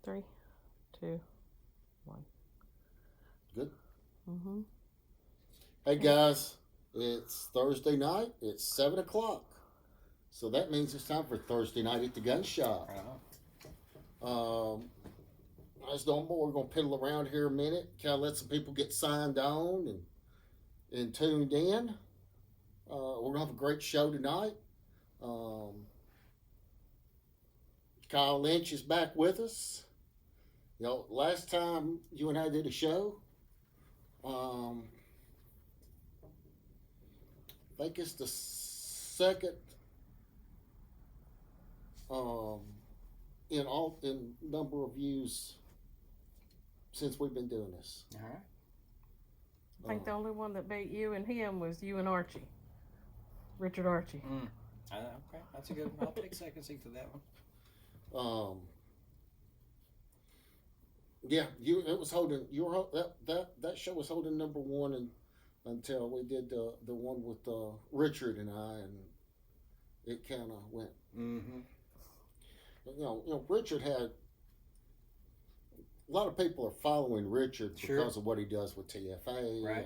3, 2, 1. Good. Mm-hmm. Hey guys, it's Thursday night. It's 7 o'clock, so that means it's time for Thursday night at the gun shop. Um, as normal, we're gonna piddle around here a minute, kind of let some people get signed on and tuned in. We're gonna have a great show tonight. Um, Kyle Lynch is back with us. Last time you and I did a show, um, I think it's the second um, in number of views since we've been doing this. All right. I think the only one that beat you and him was you and Archie. Richard Archie. Okay, that's a good one. I'll take second seat for that one. Yeah, it was holding that show was holding number one until we did the one with Richard and I, and it kind of went. Mm-hmm. Richard had a lot of people are following Richard because of what he does with TFA, right?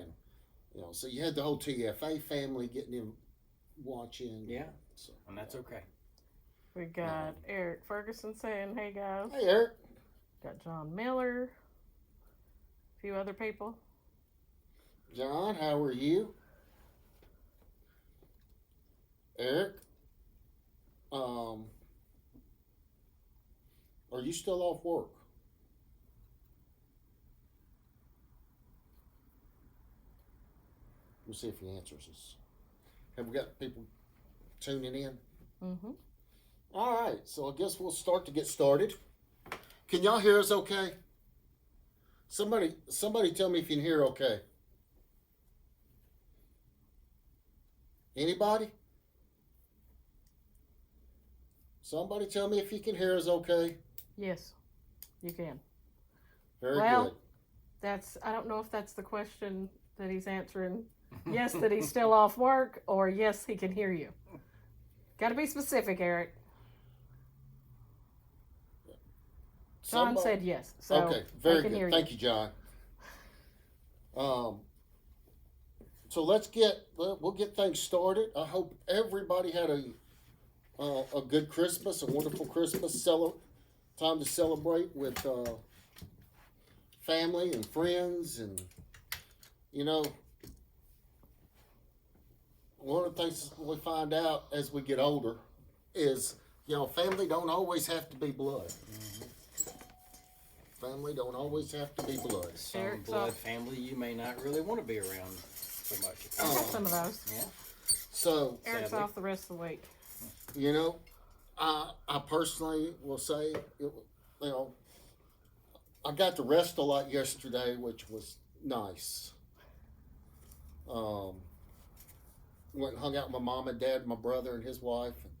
And so you had the whole TFA family getting him watching. Yeah, so, and that's okay. We got Eric Ferguson saying, "Hey guys." Hey Eric. Got John Miller. A few other people. John, how are you? Eric, are you still off work? We'll see if he answers us. Have we got people tuning in? Mm-hmm. All right, so I guess we'll start to get started. Can y'all hear us okay? Somebody tell me if you can hear okay. Anybody? Somebody tell me if you can hear us okay. Yes, you can. Very good. I don't know if that's the question that he's answering. Yes, that he's still off work, or yes, he can hear you. Got to be specific, Eric. John said yes. So okay, very good. Hear Thank you, John. So we'll get things started. I hope everybody had a good Christmas, a wonderful Christmas. Time to celebrate with family and friends, and one of the things we find out as we get older is family don't always have to be blood. Mm-hmm. Family don't always have to be blood. Some blood family you may not really want to be around so much. I have some of those. Yeah. So Eric's off the rest of the week. I personally will say, I got to rest a lot yesterday, which was nice. Went and hung out with my mom and dad, my brother and his wife, and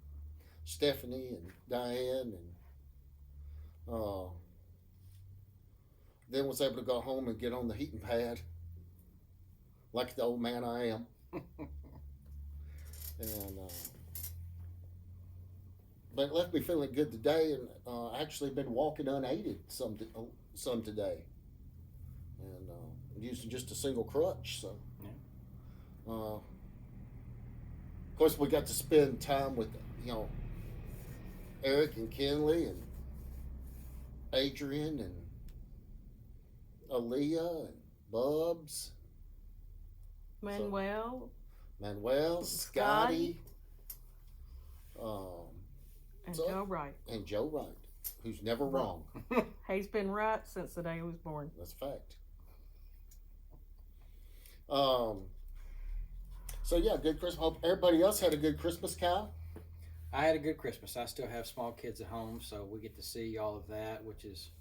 Stephanie and Diane, and then was able to go home and get on the heating pad like the old man I am. And but it left me feeling good today, and actually been walking unaided some today, and using just a single crutch. So, of course, we got to spend time with Eric and Kenley and Adrian and Aaliyah and Bubs, Manuel, Scotty, and Joe Wright. And Joe Wright, who's never wrong. He's been right since the day he was born. That's a fact. So yeah, good Christmas. Hope everybody else had a good Christmas, Kyle. I had a good Christmas. I still have small kids at home, so we get to see all of that, which is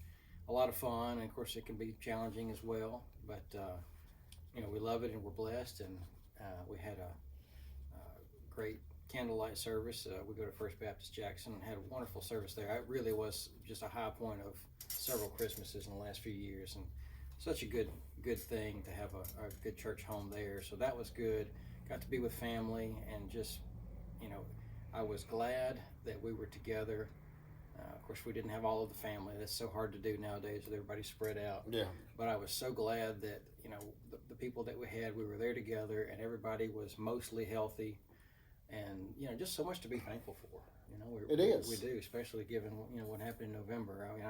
a lot of fun. And of course, it can be challenging as well. But we love it and we're blessed. And we had a great candlelight service. We go to First Baptist Jackson and had a wonderful service there. It really was just a high point of several Christmases in the last few years, and such a good thing to have a good church home there. So that was good. Got to be with family, and just I was glad that we were together Of course, we didn't have all of the family. That's so hard to do nowadays with everybody spread out. Yeah. But I was so glad that, the people that we were there together, and everybody was mostly healthy, and, just so much to be thankful for. It is. We do, especially given, what happened in November. I mean,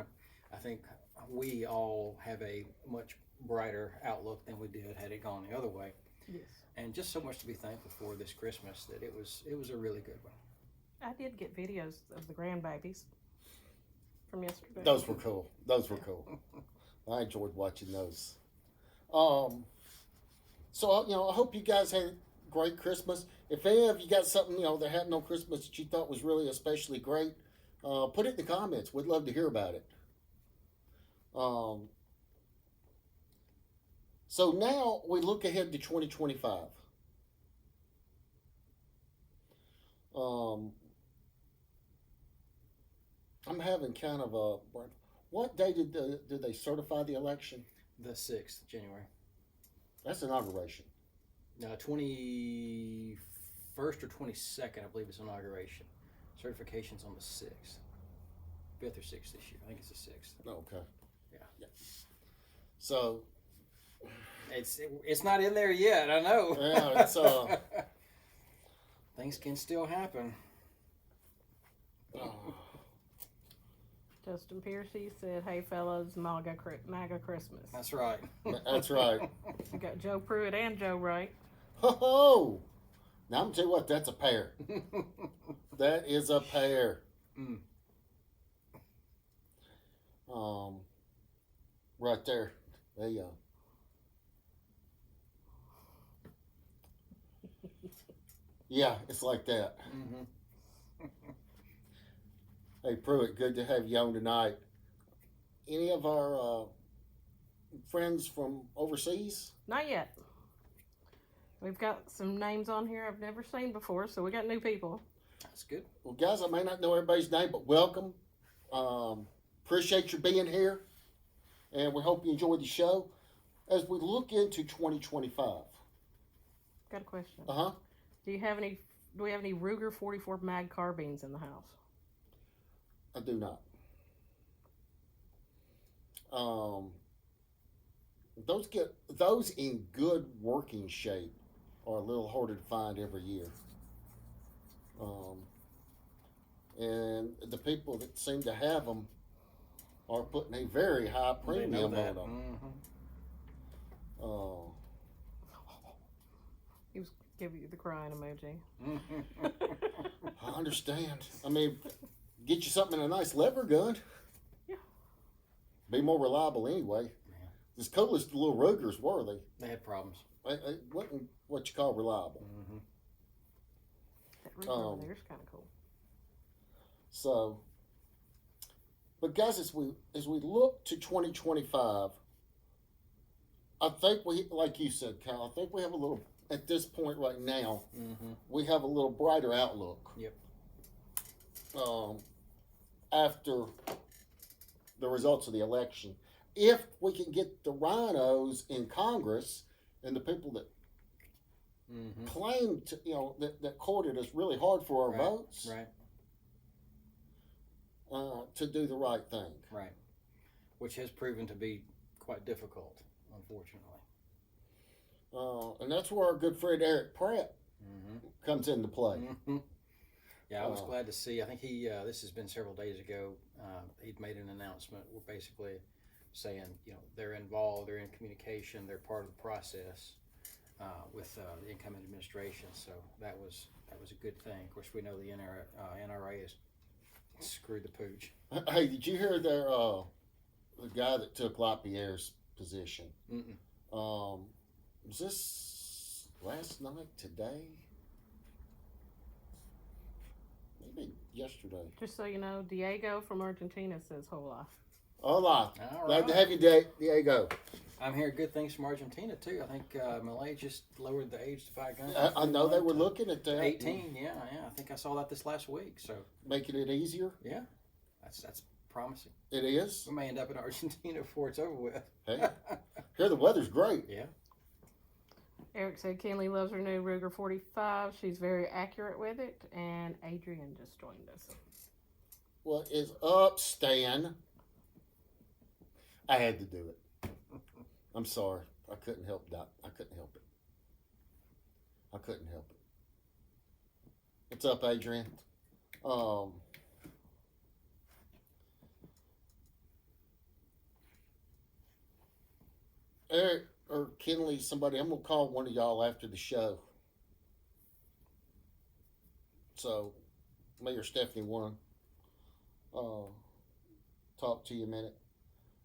I think we all have a much brighter outlook than we did had it gone the other way. Yes. And just so much to be thankful for this Christmas that it was a really good one. I did get videos of the grandbabies from yesterday. Those were cool. I enjoyed watching those. So, I hope you guys had a great Christmas. If any of you got something, that happened on Christmas that you thought was really especially great, put it in the comments. We'd love to hear about it. So now we look ahead to 2025. I'm having kind of a... What day did they certify the election? The 6th of January. That's inauguration. 21st or 22nd, I believe, is inauguration. Certification's on the 6th. 5th or 6th this year. I think it's the 6th. Okay. Yeah. So... It's not in there yet, I know. Yeah, it's... Things can still happen. Justin Piercy said, "Hey fellas, MAGA Christmas." That's right. That's right. We got Joe Pruitt and Joe Wright. Ho-ho! Now I'm gonna tell you what, that's a pair. That is a pair. Mm. Right there. There you go. Yeah, it's like that. Mm-hmm. Hey, Pruitt, good to have you on tonight. Any of our friends from overseas? Not yet. We've got some names on here I've never seen before, so we got new people. That's good. Well, guys, I may not know everybody's name, but welcome. Appreciate you being here, and we hope you enjoyed the show. As we look into 2025. Got a question. Uh-huh. Do we have any Ruger 44 mag carbines in the house? I do not. Those in good working shape are a little harder to find every year. And the people that seem to have them are putting a very high premium on them. Mm-hmm. He was giving you the crying emoji. I understand. I mean, get you something in a nice lever gun. Yeah. Be more reliable anyway. Yeah. As cool as the little Rugers were, They had problems. they wasn't what you call reliable. Mm-hmm. That Ruger over there is kind of cool. So, but guys, as we look to 2025, I think we, like you said, Kyle, I think we have a little, at this point right now, Mm-hmm. we have a little brighter outlook. Yep. After the results of the election, if we can get the rhinos in Congress and the people that Mm-hmm. claim to, that courted us really hard for our Right. votes, Right. to do the right thing. Right. Which has proven to be quite difficult, unfortunately. And that's where our good friend Eric Pratt Mm-hmm. comes into play. Mm-hmm. Yeah, I was glad to see. I think he. This has been several days ago. He'd made an announcement. We're basically saying, they're involved. They're in communication. They're part of the process with the incoming administration. So that was a good thing. Of course, we know the NRA has screwed the pooch. Hey, did you hear the guy that took LaPierre's position? Mm-mm. Was this last night, today? Maybe yesterday. Just so you know, Diego from Argentina says hola. Hola. All Glad to right. have you, Diego. I'm hearing good things from Argentina too. I think Malay just lowered the age to buy guns. I know they were looking at that. 18. Yeah. I think I saw that this last week. So Making it easier. yeah, that's promising. It is. We may end up in Argentina before it's over with. Hey, here the weather's great. Yeah. Eric said Kenley loves her new Ruger 45. She's very accurate with it. And Adrian just joined us. What is up, Stan? I had to do it. I'm sorry. I couldn't help that. I couldn't help it. I couldn't help it. What's up, Adrian? Eric or Kinley, somebody, I'm gonna call one of y'all after the show. So, Mayor Stephanie one, talk to you a minute.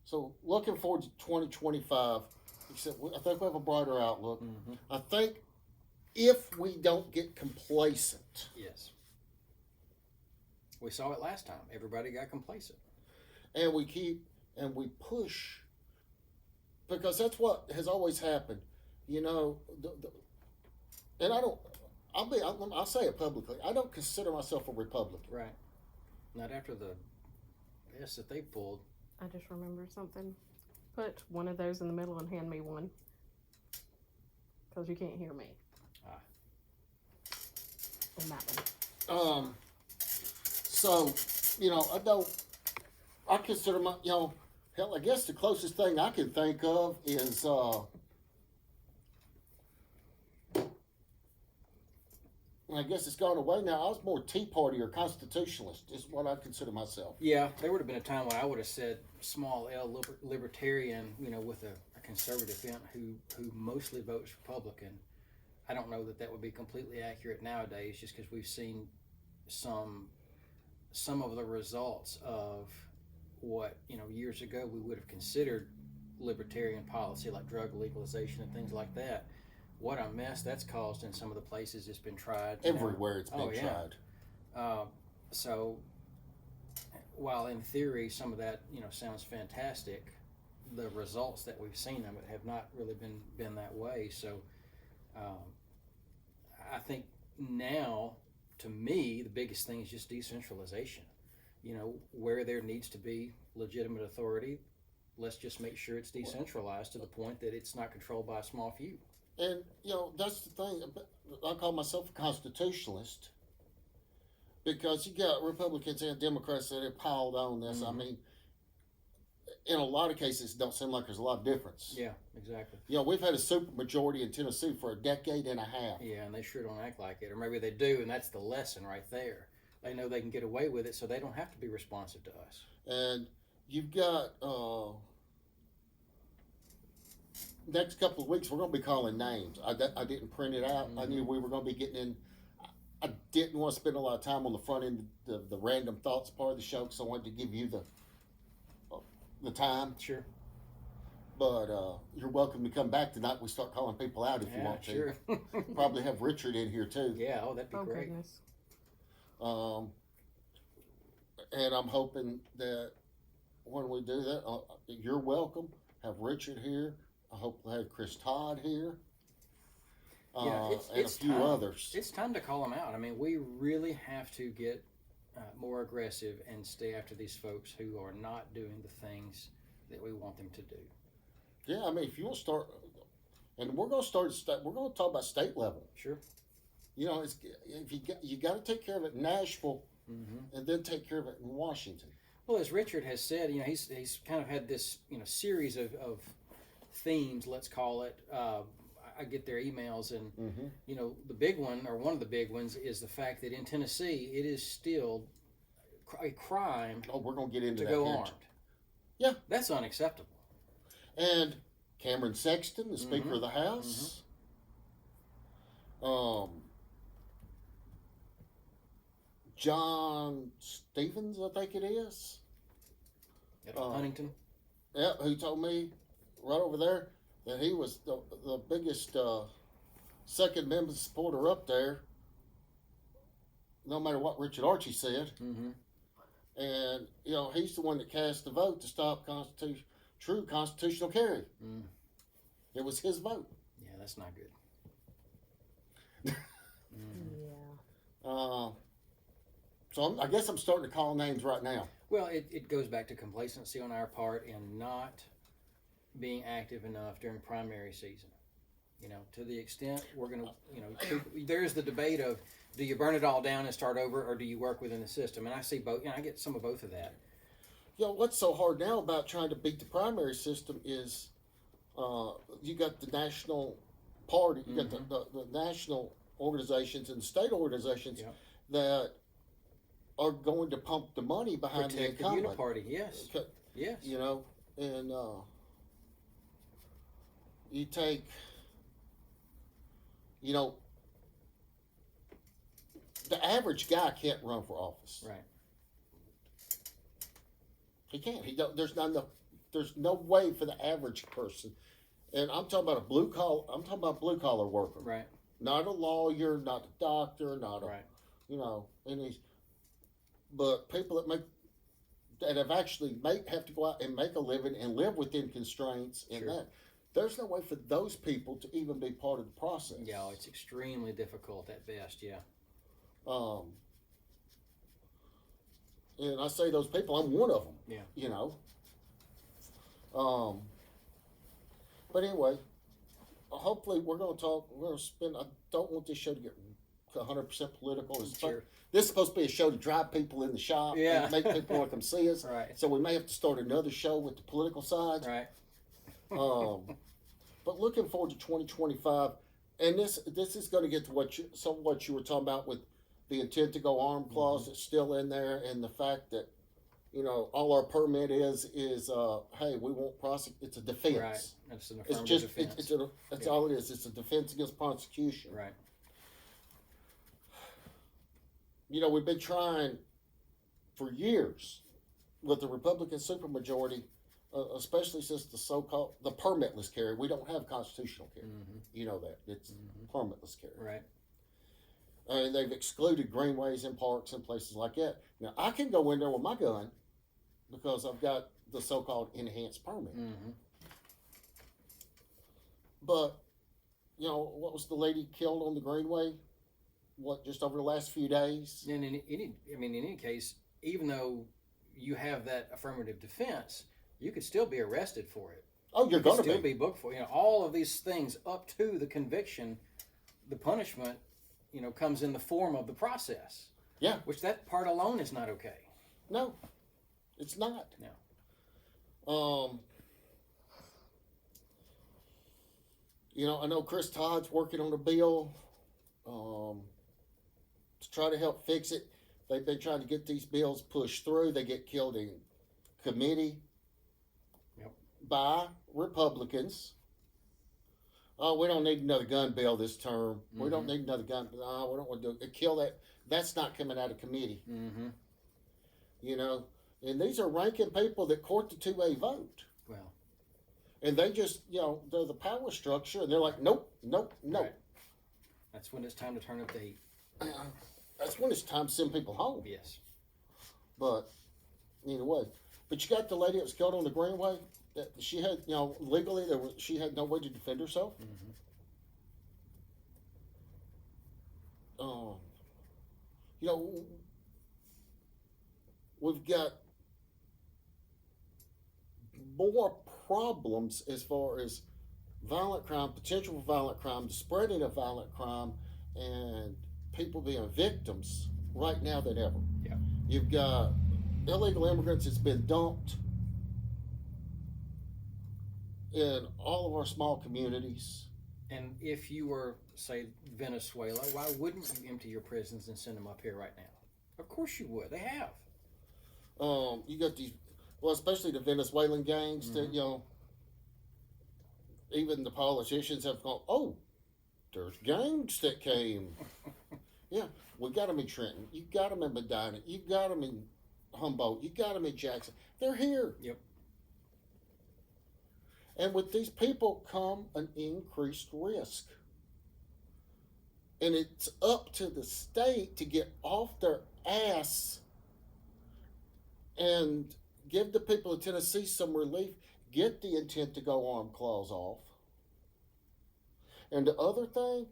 So, looking forward to 2025. Except, I think we have a brighter outlook. Mm-hmm. I think if we don't get complacent, Yes. We saw it last time. Everybody got complacent. and we push, because that's what has always happened. You know, and I'll say it publicly. I don't consider myself a Republican. Right. Not after the mess that they pulled. I just remembered something. Put one of those in the middle and hand me one. Because you can't hear me. Ah. On that one. So, I consider hell, I guess the closest thing I can think of is, I guess it's gone away now. I was more Tea Party or Constitutionalist, is what I consider myself. Yeah, there would have been a time when I would have said small L libertarian, with a conservative bent who mostly votes Republican. I don't know that would be completely accurate nowadays, just because we've seen some of the results of what years ago we would have considered libertarian policy, like drug legalization and things like that. What a mess that's caused in some of the places it's been tried. Everywhere it's been tried. So while in theory some of that sounds fantastic, the results that we've seen of it have not really been that way. So I think now, to me, the biggest thing is just decentralization. Where there needs to be legitimate authority, let's just make sure it's decentralized to the point that it's not controlled by a small few. And, that's the thing. I call myself a constitutionalist because you got Republicans and Democrats that have piled on this. Mm-hmm. I mean, in a lot of cases, it don't seem like there's a lot of difference. Yeah, exactly. We've had a super majority in Tennessee for a decade and a half. Yeah, and they sure don't act like it. Or maybe they do, and that's the lesson right there. They know they can get away with it, so they don't have to be responsive to us. And you've got next couple of weeks we're going to be calling names. I didn't print it out. Mm-hmm. I knew we were going to be getting in. I didn't want to spend a lot of time on the front end of the random thoughts part of the show, because I wanted to give you the time. Sure. But you're welcome to come back tonight. We start calling people out if you want to. Sure. Probably have Richard in here too. Yeah, that'd be great. Goodness. And I'm hoping that when we do that, you're welcome. Have Richard here. I hope we'll have Chris Todd here. Yeah, and it's a few time. others. It's time to call them out. I mean, we really have to get more aggressive and stay after these folks who are not doing the things that we want them to do. Yeah, I mean, if you want to start, and we're going to start. We're going to talk about state level. Sure. It's if you got to take care of it in Nashville, Mm-hmm. and then take care of it in Washington. Well, as Richard has said, he's kind of had this series of themes, let's call it. I get their emails, and Mm-hmm. the big one, or one of the big ones, is the fact that in Tennessee it is still a crime Oh, we're going to get into to that go here. armed. Yeah. That's unacceptable. And Cameron Sexton, the Speaker Mhm. of the House. John Stevens, I think it is. At Huntington. Yeah, who told me right over there that he was the biggest Second Amendment supporter up there, no matter what Richard Archie said. Mm-hmm. And, he's the one that cast the vote to stop true constitutional carry. Mm. It was his vote. Yeah, that's not good. Yeah. So I guess I'm starting to call names right now. Well, it goes back to complacency on our part and not being active enough during primary season. You know, to the extent we're going to, you know, there's the debate of do you burn it all down and start over, or do you work within the system? And I see both. You know, I get some of both of that. You know, what's so hard now about trying to beat the primary system is you got the national party, you got the national organizations and state organizations Yep. that are going to pump the money behind Protect the the incumbent. uniparty. Yes. Okay, Yes. you know, and you take, you know, the average guy can't run for office. Right. He can't. He don't. There's not enough. There's no way for the average person, and I'm talking about a blue collar. I'm talking about blue collar worker, Right. not a lawyer, not a doctor, not a, Right. you know, but people that have actually have to go out and make a living and live within constraints and Sure. that. There's no way for those people to even be part of the process. Yeah, it's extremely difficult at best. Yeah. And I say those people, I'm one of them. Yeah. You know. But anyway, hopefully we're going to talk. We're going to spend. I don't want this show to get 100% political. Sure. This is supposed to be a show to drive people in the shop Yeah. and make people want to come see us. Right. So we may have to start another show with the political side. Right. But looking forward to 2025, and this is going to get to what you were talking about with the intent to go armed clause that's still in there, and the fact that, you know, all our permit is hey, we won't prosecute. It's a defense. Right. That's an It's affirmative just defense. that's Yeah. all it is. It's a defense against prosecution. Right. You know, we've been trying for years with the Republican supermajority, especially since the so-called the permitless carry. We don't have constitutional carry. Mm-hmm. You know that it's permitless carry. Right. And they've excluded greenways and parks and places like that. Now I can go in there with my gun because I've got the so-called enhanced permit. Mm-hmm. But you know, what was the lady killed on the greenway? What, just over the last few days? And in any case, even though you have that affirmative defense, you could still be arrested for it. Oh, you're You going could to still be. be booked for it. You know, all of these things up to the conviction, the punishment, you know, comes in the form of the process. Yeah. Which that part alone is not okay. No, it's not. No. You know, I know Chris Todd's working on a bill to try to help fix it. They've been trying to get these bills pushed through. They get killed in committee by Republicans. Oh, we don't need another gun bill this term. We don't need another gun. No, we don't want to kill that. That's not coming out of committee. Mm-hmm. You know, and these are ranking people that court the two-way vote. Well. And they just, you know, they're the power structure, and they're like, nope, nope, nope. Right. That's when it's time to turn up the heat. That's when it's time to send people home. Yes. But anyway, but you got the lady that was killed on the Greenway. That she had, you know, legally she had no way to defend herself. Mm-hmm. You know, we've got more problems as far as violent crime, potential for violent crime, the spreading of violent crime, and people being victims right now than ever. Yeah. You've got illegal immigrants that's been dumped in all of our small communities. And if you were, say, Venezuela, why wouldn't you empty your prisons and send them up here right now? Of course you would. They have. You got these, well, especially the Venezuelan gangs that, you know, even the politicians have gone, oh, there's gangs that came. Yeah, we got them in Trenton. You got them in Medina. You got them in Humboldt. You got them in Jackson. They're here. Yep. And with these people come an increased risk. And it's up to the state to get off their ass and give the people of Tennessee some relief, get the intent to go armed clause off. And the other thing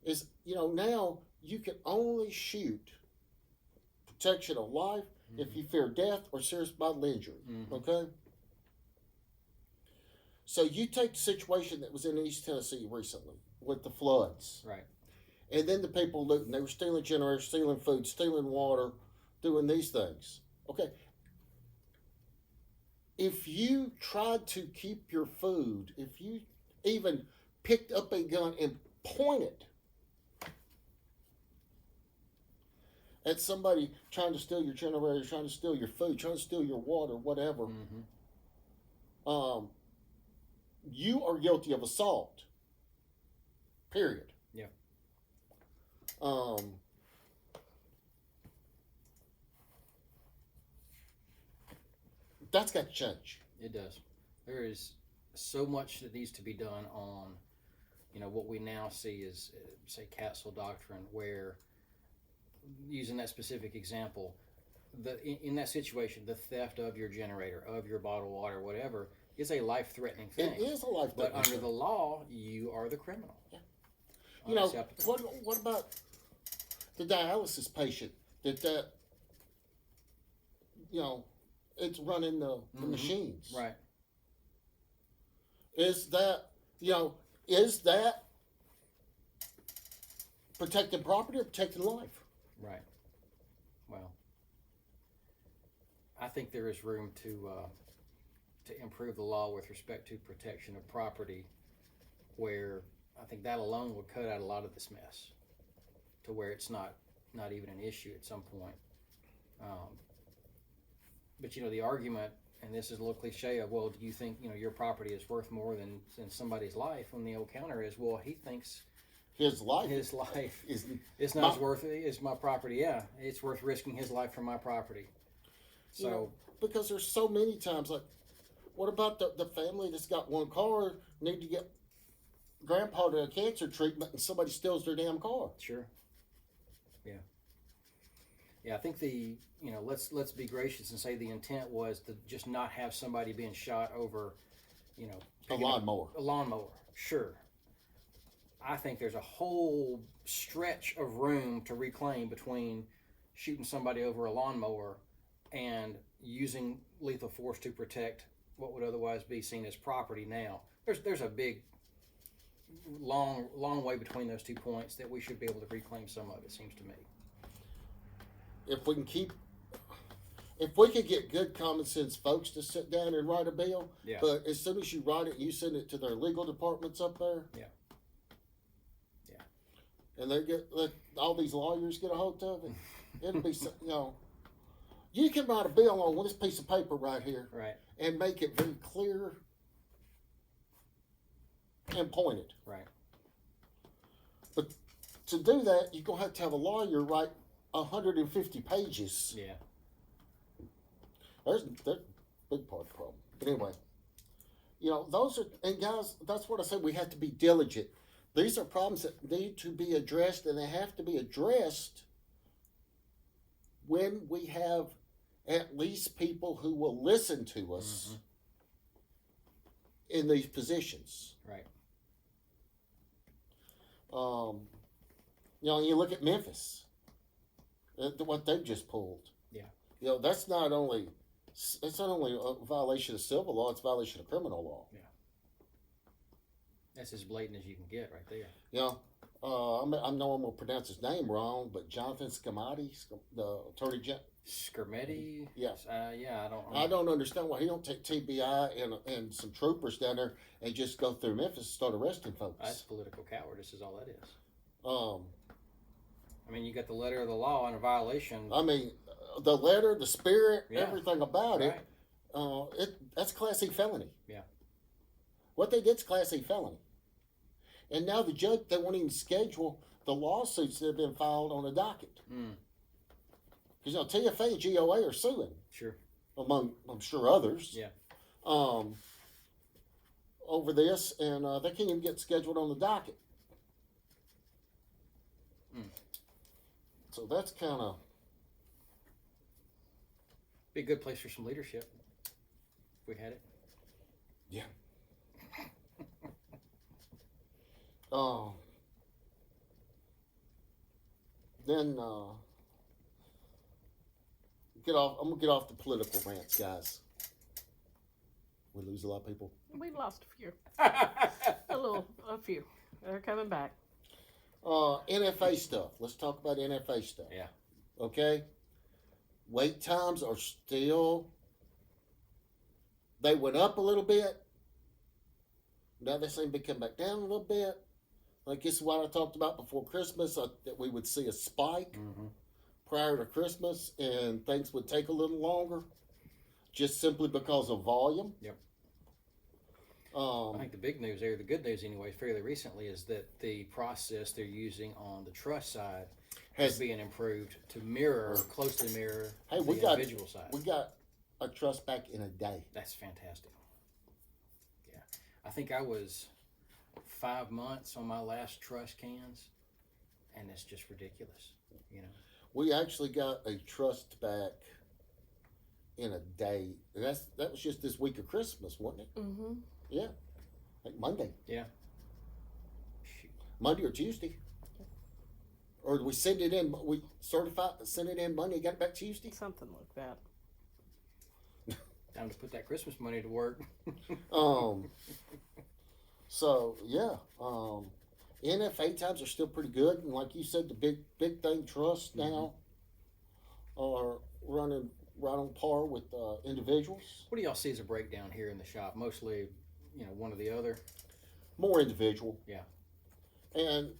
is, you know, now you can only shoot protection of life if you fear death or serious bodily injury. Okay? So you take the situation that was in East Tennessee recently with the floods, Right. and then the people looting. They were stealing generators, stealing food, stealing water, doing these things. Okay. If you tried to keep your food, if you even picked up a gun and pointed at somebody trying to steal your generator, trying to steal your food, trying to steal your water, whatever, you are guilty of assault. Period. Yeah. That's got to change. It does. There is so much that needs to be done on, what we now see is, say, Castle Doctrine, where, using that specific example, in that situation, the theft of your generator, of your bottled water, whatever, is a life-threatening thing. It is a life But threatening under the law, you are the criminal. Yeah. What about the dialysis patient that it's running the machines? Right. Is that protecting property or protecting life? Right. Well, I think there is room to improve the law with respect to protection of property, where I think that alone would cut out a lot of this mess, to where it's not even an issue at some point. But the argument, and this is a little cliche of, well, do you think your property is worth more than somebody's life? When the old counter is, well, he thinks his life is it's not as worth it as my property. Yeah, it's worth risking his life for my property. So because there's so many times, like, what about the family that's got one car, need to get grandpa to a cancer treatment, and somebody steals their damn car? Sure. Yeah, I think let's be gracious and say the intent was to just not have somebody being shot over, a lawnmower. A lawnmower, sure. I think there's a whole stretch of room to reclaim between shooting somebody over a lawnmower and using lethal force to protect what would otherwise be seen as property. Now, there's a big, long way between those 2 points that we should be able to reclaim some of, it seems to me. If we could get good common sense folks to sit down and write a bill, Yeah. But as soon as you write it, you send it to their legal departments up there. Yeah. And they let all these lawyers get a hold of it. It'll be, you can write a bill on this piece of paper right here, Right. and make it very clear and pointed. Right. But to do that, you're gonna have to have a lawyer write 150 pages. Yeah. That's a big part of the problem. But anyway, those are, and guys, that's what I said. We have to be diligent. These are problems that need to be addressed, and they have to be addressed when we have at least people who will listen to us in these positions. Right. You look at Memphis, what they've just pulled. Yeah. That's not only a violation of civil law; it's a violation of criminal law. Yeah. That's as blatant as you can get, right there. I know I'm gonna pronounce his name wrong, but Jonathan Scammati, the attorney general. Skermetti? Yes. Yeah, I don't understand why he don't take TBI and some troopers down there and just go through Memphis and start arresting folks. That's political cowardice, is all that is. I mean, you got the letter of the law and a violation. The letter, the spirit, Yeah. everything about Right. that's Class E felony. Yeah. What they did's Class E felony. And now the judge, they won't even schedule the lawsuits that have been filed on the docket. Because TFA and GOA are suing. Sure. Among, I'm sure, others. Yeah. Over this, and they can't even get scheduled on the docket. So that's kind of... Be a good place for some leadership, if we had it. Yeah. Then I'm gonna get off the political rants, guys. We lose a lot of people. We lost a few. A few. They're coming back. NFA stuff. Let's talk about NFA stuff. Yeah. Okay. Wait times are still. They went up a little bit. Now they seem to be coming back down a little bit. Like this is what I talked about before Christmas, that we would see a spike prior to Christmas, and things would take a little longer, just simply because of volume. Yep. I think the big news there, the good news anyway, fairly recently, is that the process they're using on the trust side is being improved to closely mirror the individual side. We got a trust back in a day. That's fantastic. Yeah. I think I was 5 months on my last trust cans, and it's just ridiculous, you know. We actually got a trust back in a day. And that was just this week of Christmas, wasn't it? Mm-hmm. Yeah. Like Monday. Yeah. Monday or Tuesday. Or did we send it in? We sent it in Monday, got it back Tuesday? Something like that. Time to put that Christmas money to work. So yeah, NFA times are still pretty good, and like you said, the big thing trusts now are running right on par with individuals. What do y'all see as a breakdown here in the shop? Mostly, you know, one or the other. More individual. Yeah. And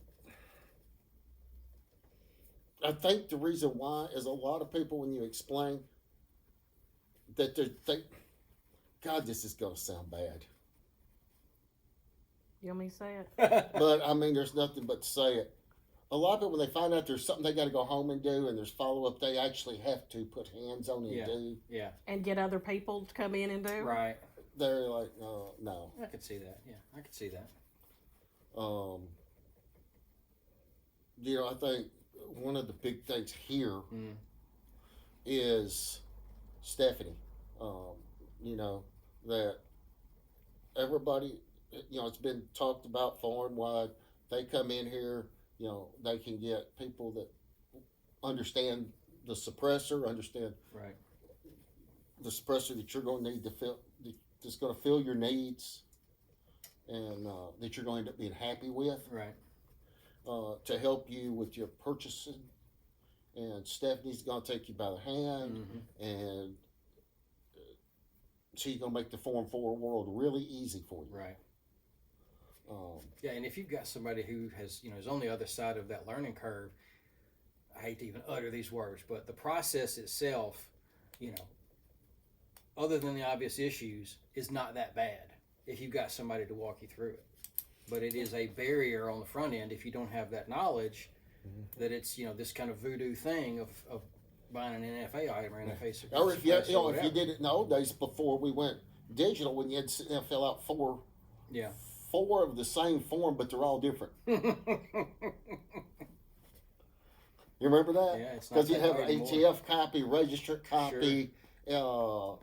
I think the reason why is a lot of people, when you explain that God, this is going to sound bad. You want me to say it? But I mean, there's nothing but to say it. A lot of people, when they find out there's something they got to go home and do, and there's follow up, they actually have to put hands on it and do. Yeah. And get other people to come in and do? Right. They're like, no. I could see that. Yeah, I could see that. You know, I think one of the big things here is Stephanie. You know, that everybody, you know, it's been talked about far and wide. They come in here, you know, they can get people that understand the suppressor, understand Right. the suppressor that you're going to need to fill, that's going to fill your needs, and that you're going to end up being happy with. Right. To help you with your purchasing. And Stephanie's going to take you by the hand, and she's going to make the Form 4 world really easy for you. Right. Yeah, and if you've got somebody who has, you know, is on the other side of that learning curve, I hate to even utter these words, but the process itself, you know, other than the obvious issues, is not that bad if you've got somebody to walk you through it. But it is a barrier on the front end if you don't have that knowledge that it's, you know, this kind of voodoo thing of buying an NFA item or NFA certificate. Or if you did it in the old days before we went digital, when you had to sit there and fill out four of the same form, but they're all different. You remember that? Yeah, it's not because you that have way an anymore. ATF copy, registered copy, Law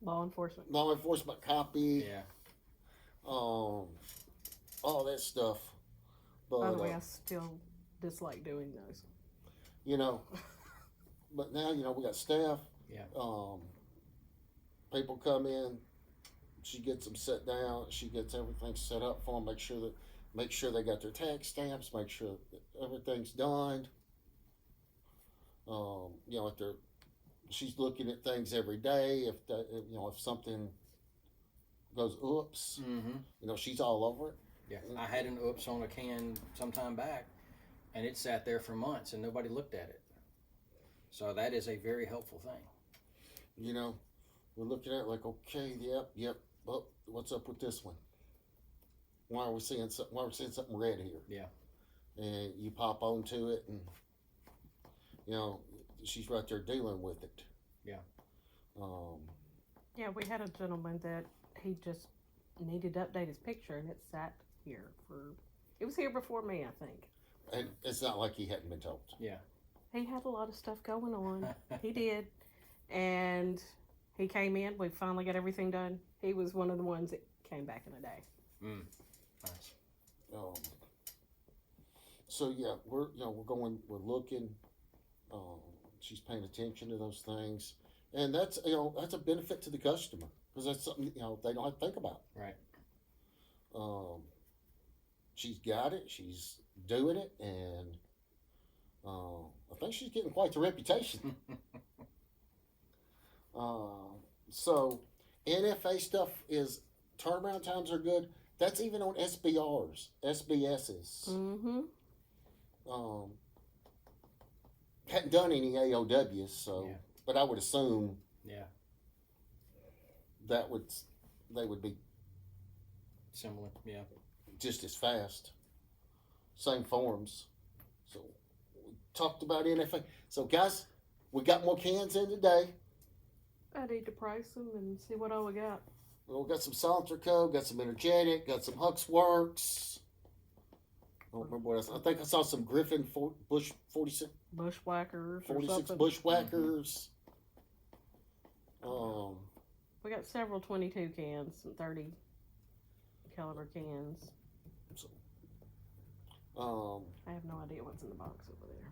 enforcement. law enforcement copy, Yeah. all that stuff. But By the way, I still dislike doing those. you know, but now you know we got staff. Yeah. People come in. She gets them set down. She gets everything set up for them. Make sure they got their tax stamps. Make sure that everything's done. You know, she's looking at things every day. If something goes oops, you know, she's all over it. Yeah. I had an oops on a can some time back, and it sat there for months, and nobody looked at it. So that is a very helpful thing. You know, we're looking at it like, okay, yep. Well, what's up with this one? Why are we seeing something red here? Yeah. And you pop onto it, and you know she's right there dealing with it. Yeah. Yeah, we had a gentleman that he just needed to update his picture, and it sat here it was here before me, I think. And it's not like he hadn't been told. Yeah. He had a lot of stuff going on. He did. And he came in. We finally got everything done. He was one of the ones that came back in a day. Nice. So yeah, we're looking. She's paying attention to those things, and that's a benefit to the customer. because that's something they don't have to think about. Right. She's got it. She's doing it, and I think she's getting quite the reputation. So NFA stuff is turnaround times are good. That's even on SBRs, SBSs. Mm-hmm. Hadn't done any AOWs, so Yeah. but I would assume Yeah. they would be Similar. Yeah. just as fast. Same forms. So we talked about NFA. So guys, we got more cans in today. I need to price them and see what all we got. We got some Solentrico, got some Energetic, got some Hux Works. I don't remember what else. I think I saw some Griffin Bush 46 Bushwhackers or 46 something. Bushwhackers. We got several 22 cans and 30 caliber cans. I have no idea what's in the box over there.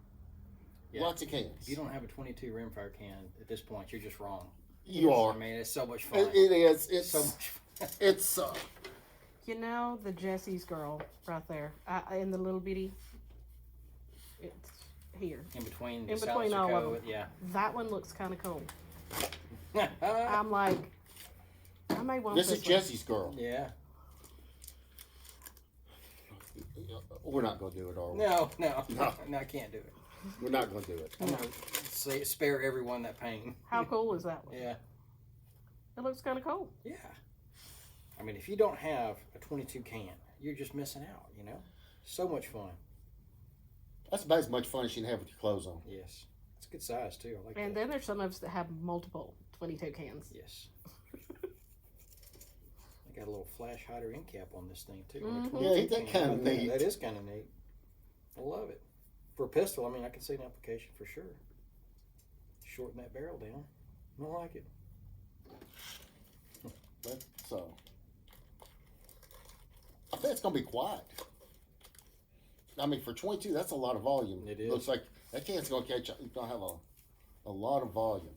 Yeah. Lots of cans. If you don't have a 22 rimfire can at this point, you're just wrong. You are. I mean, it's so much fun. It is. It's so much fun. It's You know the Jesse's girl right there in the little bitty. It's here. In between In between all of them. Yeah. That one looks kind of cool. I'm like, I may want this this is one. Jesse's girl. Yeah. We're not gonna do it, are we? No, No. I can't do it. We're not gonna do it. I'm gonna spare everyone that pain. How cool is that one? Yeah. It looks kind of cool. Yeah. I mean, if you don't have a 22 can, you're just missing out, you know? So much fun. That's about as much fun as you can have with your clothes on. Yes. It's a good size, too. I like And that. then there's some of us that have multiple 22 cans. Yes. I got a little flash hider end cap on this thing, too. Mhm. Yeah, ain't that kinda neat? That is kind of neat. I love it. For a pistol, I mean, I can see an application for sure. Shorten that barrel down. I like it. That's I think it's gonna be quiet. I mean, for 22, that's a lot of volume. It is. Looks like that can's gonna catch. It's gonna have a lot of volume.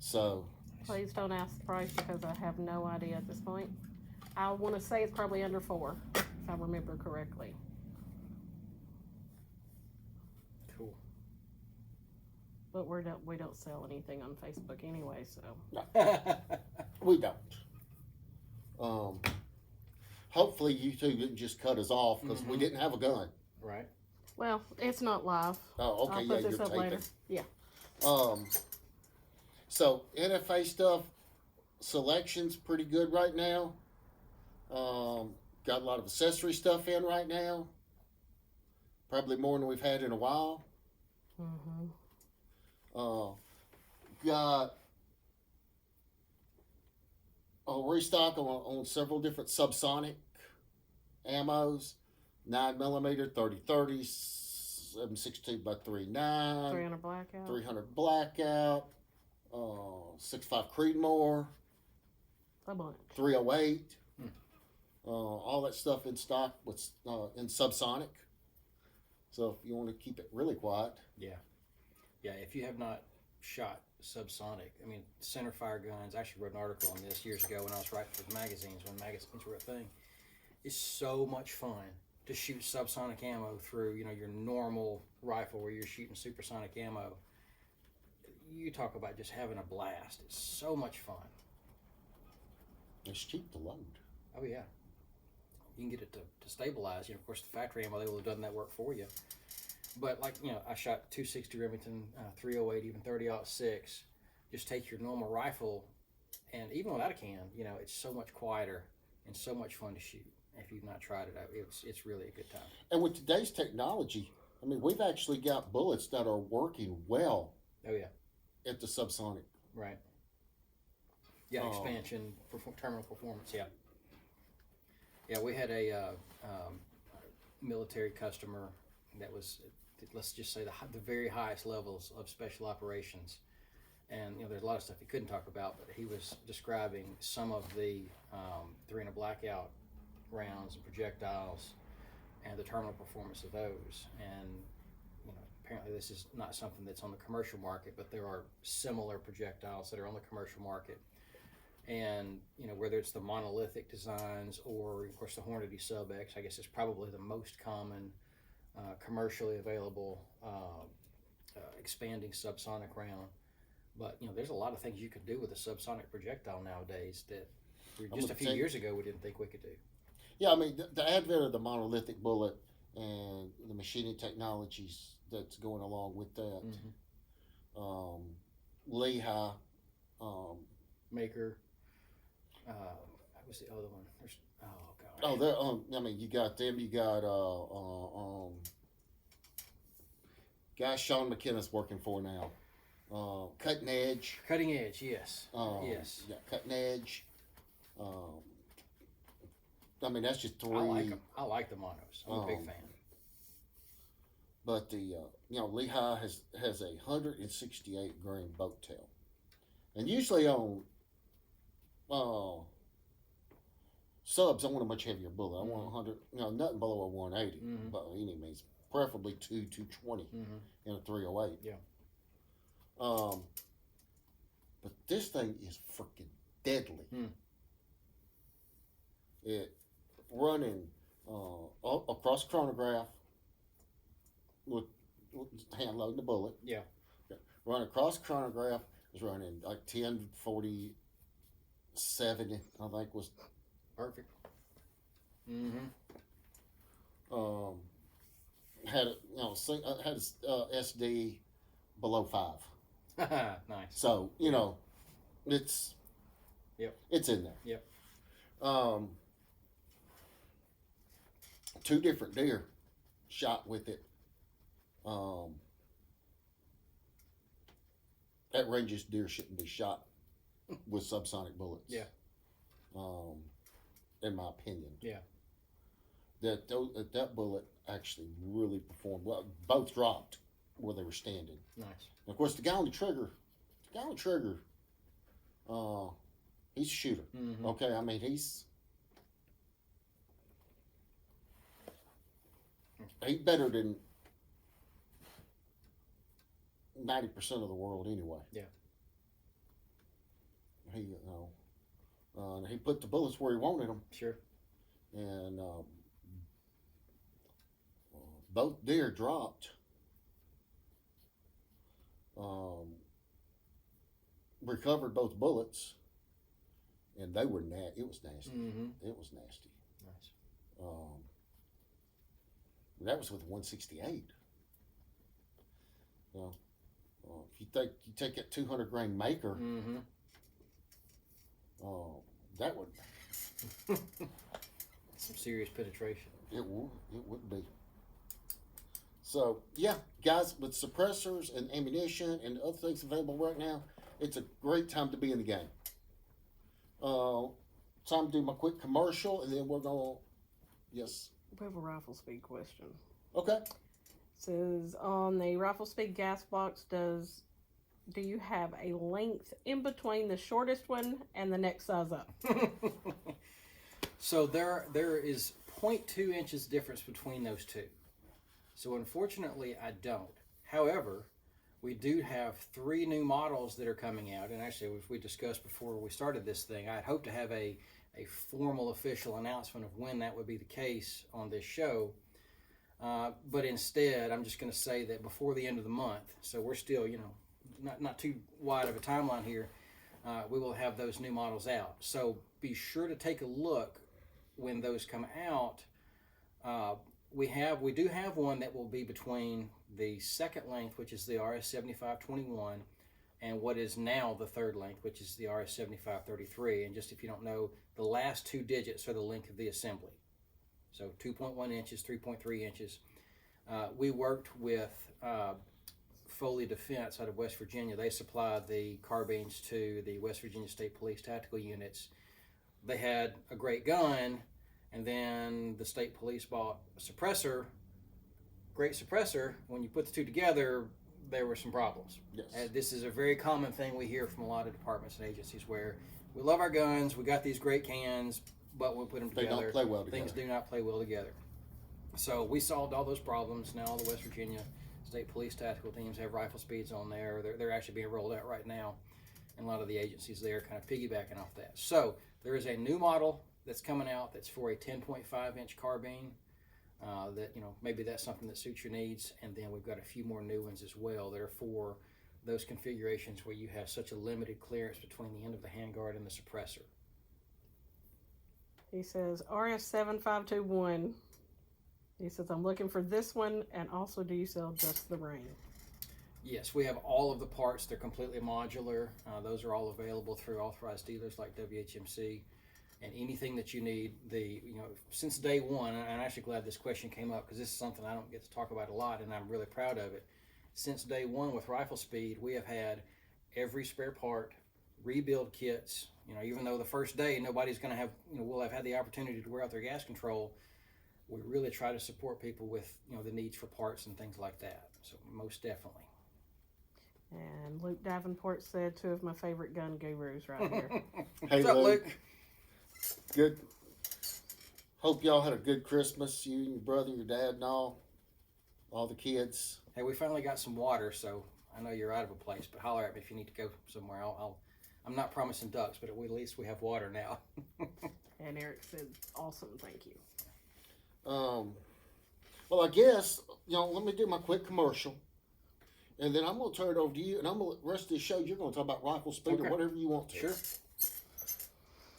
So Please don't ask the price because I have no idea at this point. I want to say it's probably under 4, if I remember correctly. Cool. But we don't sell anything on Facebook anyway, so. we don't. Hopefully, YouTube didn't just cut us off because we didn't have a gun. Right. Well, it's not live. Oh, okay, I'll yeah, put this you're up taping. later. Yeah. So NFA stuff, selection's pretty good right now. Got a lot of accessory stuff in right now. Probably more than we've had in a while. Mm-hmm. Got a restock on several different subsonic ammos. 9mm, 30-30, 7.62 by 3.9, 300 blackout. 300 blackout, 6.5 Creedmoor, A bunch. 308. All that stuff in stock with in subsonic. So if you want to keep it really quiet, Yeah, if you have not shot subsonic, I mean, centerfire guns, I actually wrote an article on this years ago when I was writing for the magazines, when magazines were a thing. It's so much fun to shoot subsonic ammo through, your normal rifle where you're shooting supersonic ammo. You talk about just having a blast. It's so much fun. it's cheap to load. Oh, yeah. You can get it to stabilize. Of course, the factory ammo, they will have done that work for you. But, I shot 260 Remington, 308, even 30-06. Just take your normal rifle, and even without a can, it's so much quieter and so much fun to shoot. If you've not tried it, it's really a good time. And with today's technology, I mean, we've actually got bullets that are working well Oh, yeah. at the subsonic. Right. Yeah, Oh. expansion, terminal performance, yeah. Yeah, we had a military customer that was, let's just say, the very highest levels of special operations. And, there's a lot of stuff he couldn't talk about, but he was describing some of the 300 blackout rounds and projectiles and the terminal performance of those. And, apparently this is not something that's on the commercial market, but there are similar projectiles that are on the commercial market And whether it's the monolithic designs or of course the Hornady Sub X, I guess is probably the most common commercially available expanding subsonic round. But there's a lot of things you can do with a subsonic projectile nowadays that just a few years ago we didn't think we could do. Yeah, I mean the advent of the monolithic bullet and the machining technologies that's going along with that. Mm-hmm. Lehigh, Maker. What was the other one? There's gosh. Oh, they're I mean, you got them. You got guy Sean McKenna's working for now. Cutting Edge. Cutting Edge, yes. Yes. Yeah, Cutting Edge. I mean, that's just three. I like them. I like the monos. I'm a big fan. But the Lehigh has a 168 grain boat tail, and usually on subs, I want a much heavier bullet. I want 100, nothing below a 180 by any means, preferably 220 in a 308. Yeah. But this thing is freaking deadly. It running across chronograph with hand loading the bullet. Yeah. Run across chronograph is running like 1047, I think was perfect. Had a had a SD below 5. Nice. So it's it's in there. Yep. 2 different deer shot with it. At ranges, deer shouldn't be shot with subsonic bullets. Yeah. In my opinion. Yeah. That bullet actually really performed well. Both dropped where they were standing. Nice. And of course, the guy on the trigger, he's a shooter. Okay, I mean he's better than 90% of the world anyway. Yeah. He put the bullets where he wanted them. Sure. And both deer dropped. Recovered both bullets, and they were it was nasty. It was nasty. Nice. That was with 168. If you take that 200 grain Maker, that would some serious penetration. It would be. So yeah, guys, with suppressors and ammunition and other things available right now, it's a great time to be in the game. Time to do my quick commercial, and then we're gonna. Yes. We have a rifle speed question. Okay. It says on the rifle speed gas box, do you have a length in between the shortest one and the next size up? So there is 0.2 inches difference between those two. So unfortunately, I don't. However, we do have 3 new models that are coming out, and actually, as we discussed before we started this thing, I'd hope to have a formal official announcement of when that would be the case on this show. But instead, I'm just going to say that before the end of the month, so we're still, not too wide of a timeline here, we will have those new models out. So be sure to take a look when those come out. We do have one that will be between the second length, which is the RS-7521, and what is now the third length, which is the RS-7533. And just if you don't know, the last 2 digits are the length of the assembly. So 2.1 inches, 3.3 inches. We worked with Foley Defense out of West Virginia. They supplied the carbines to the West Virginia State Police tactical units. They had a great gun, and then the state police bought a suppressor, great suppressor. When you put the two together, there were some problems. Yes. This is a very common thing we hear from a lot of departments and agencies where we love our guns, we got these great cans, but when we put them together, they don't play well together. Things do not play well together. So we solved all those problems. Now all the West Virginia State Police tactical teams have rifle speeds on there. They're actually being rolled out right now. and a lot of the agencies there kind of piggybacking off that. So there is a new model that's coming out that's for a 10.5 inch carbine. That maybe that's something that suits your needs, and then we've got a few more new ones as well that are for those configurations where you have such a limited clearance between the end of the handguard and the suppressor. He says RS7521. He says, I'm looking for this one, and also, do you sell just the ring? Yes, we have all of the parts. They're completely modular. Those are all available through authorized dealers like WHMC. And anything that you need, since day one, and I'm actually glad this question came up because this is something I don't get to talk about a lot, and I'm really proud of it. Since day one with Rifle Speed, we have had every spare part, rebuild kits. Even though the first day nobody's going to have, will have had the opportunity to wear out their gas control, we really try to support people with, the needs for parts and things like that. So most definitely. And Luke Davenport said, two of my favorite gun gurus right here. Hey, What's up, Luke? Good. Hope y'all had a good Christmas. You and your brother, your dad, and all the kids. Hey, we finally got some water, so I know you're out of a place, but holler at me if you need to go somewhere. I'm not promising ducks, but at least we have water now. And Eric said, awesome, thank you. Well, I guess, let me do my quick commercial. And then I'm going to turn it over to you, and I'm going to, the rest of the show, you're going to talk about Rifle Speed or whatever you want to. Sure.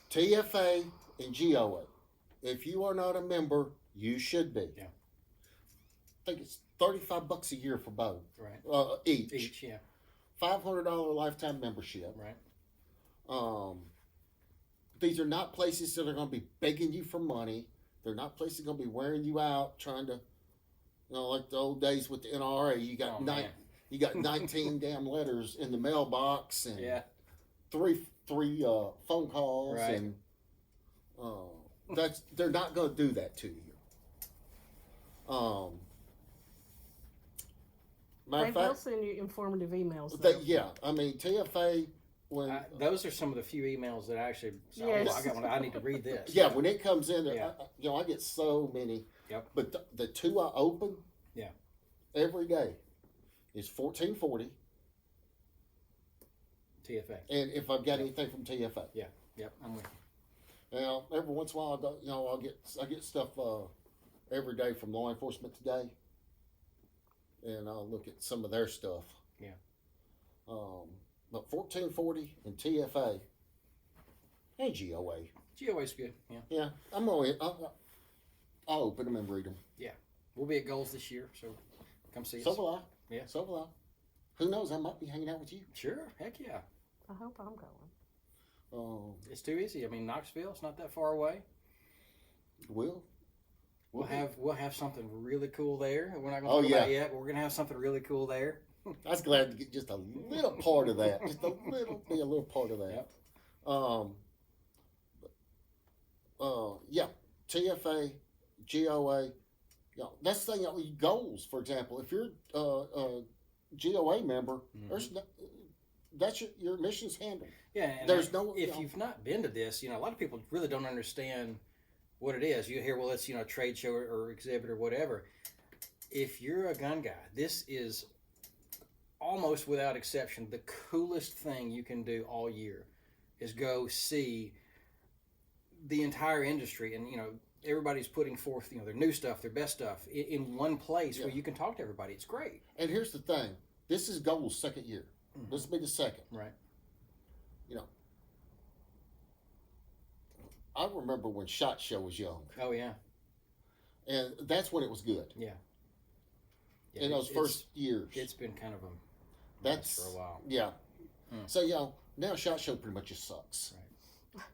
TFA and GOA. If you are not a member, you should be. Yeah. I think it's $35 a year for both. Right. Each. Yeah. $500 lifetime membership. Right. These are not places that are going to be begging you for money. They're not places that are going to be wearing you out, trying to, like the old days with the NRA. You got 19 damn letters in the mailbox and three phone calls, right. And they're not going to do that to you. Matter They of will fact, send you informative emails. Though. TFA when those are some of the few emails that I actually. Yes. I got one. I need to read this. yeah, when it comes in, Yeah. I get so many. Yep. But the two I open, every day, is 1440. TFA. And if I've got anything from TFA. Yep. I'm with you. Now, every once in a while, I get stuff every day from Law Enforcement Today, and I'll look at some of their stuff. Yeah. But 1440 and TFA and GOA. GOA's good. Yeah. Yeah, I'll open them and read them. We'll be at Goals this year, so come see us. So will I. Yeah. So will I. Who knows? I might be hanging out with you. Sure. Heck yeah. I hope I'm going. It's too easy. I mean, Knoxville, it's not that far away. We'll have something really cool there. We're not going to talk about it yet, but we're going to have something really cool there. I was glad to get just a little part of that. Just a little part of that. Yep. TFA, GOA. That's the thing. Goals, for example. If you're a GOA member, that's your mission's handled. Yeah, and if you've not been to this, a lot of people really don't understand what it is. You hear, well, it's a trade show or exhibit or whatever. If you're a gun guy, this is almost without exception the coolest thing you can do all year is go see the entire industry, and everybody's putting forth their new stuff, their best stuff in one place where you can talk to everybody. It's great. And here's the thing: this is Goal's second year. This will be the second. Right. I remember when SHOT Show was young. Oh yeah. And that's when it was good. Yeah. In those first years. It's been kind of that's for a while. Yeah. So now SHOT Show pretty much just sucks. Right.